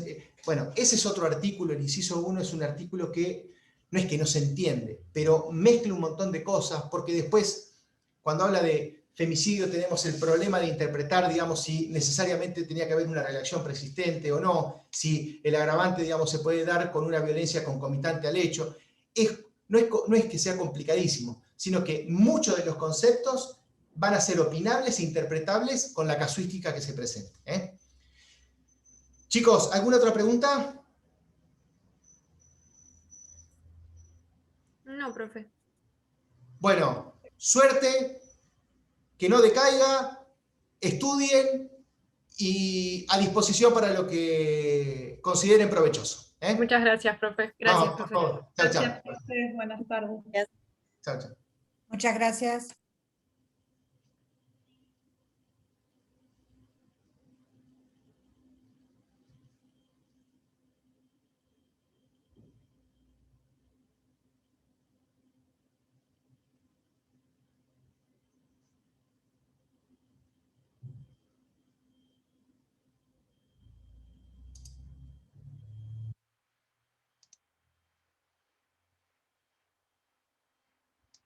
bueno, ese es otro artículo, el inciso 1 es un artículo que no es que no se entiende, pero mezcla un montón de cosas, porque después, cuando habla de femicidio, tenemos el problema de interpretar, digamos, si necesariamente tenía que haber una relación preexistente o no, si el agravante, digamos, se puede dar con una violencia concomitante al hecho. No es que sea complicadísimo, sino que muchos de los conceptos van a ser opinables e interpretables con la casuística que se presente. Chicos, ¿alguna otra pregunta? No, profe. Bueno, suerte, que no decaiga, estudien y a disposición para lo que consideren provechoso. Muchas gracias, profe. Gracias, No, por profe. favor. Chao, chao. Gracias, profe. Buenas tardes. Chao, chao. Muchas gracias.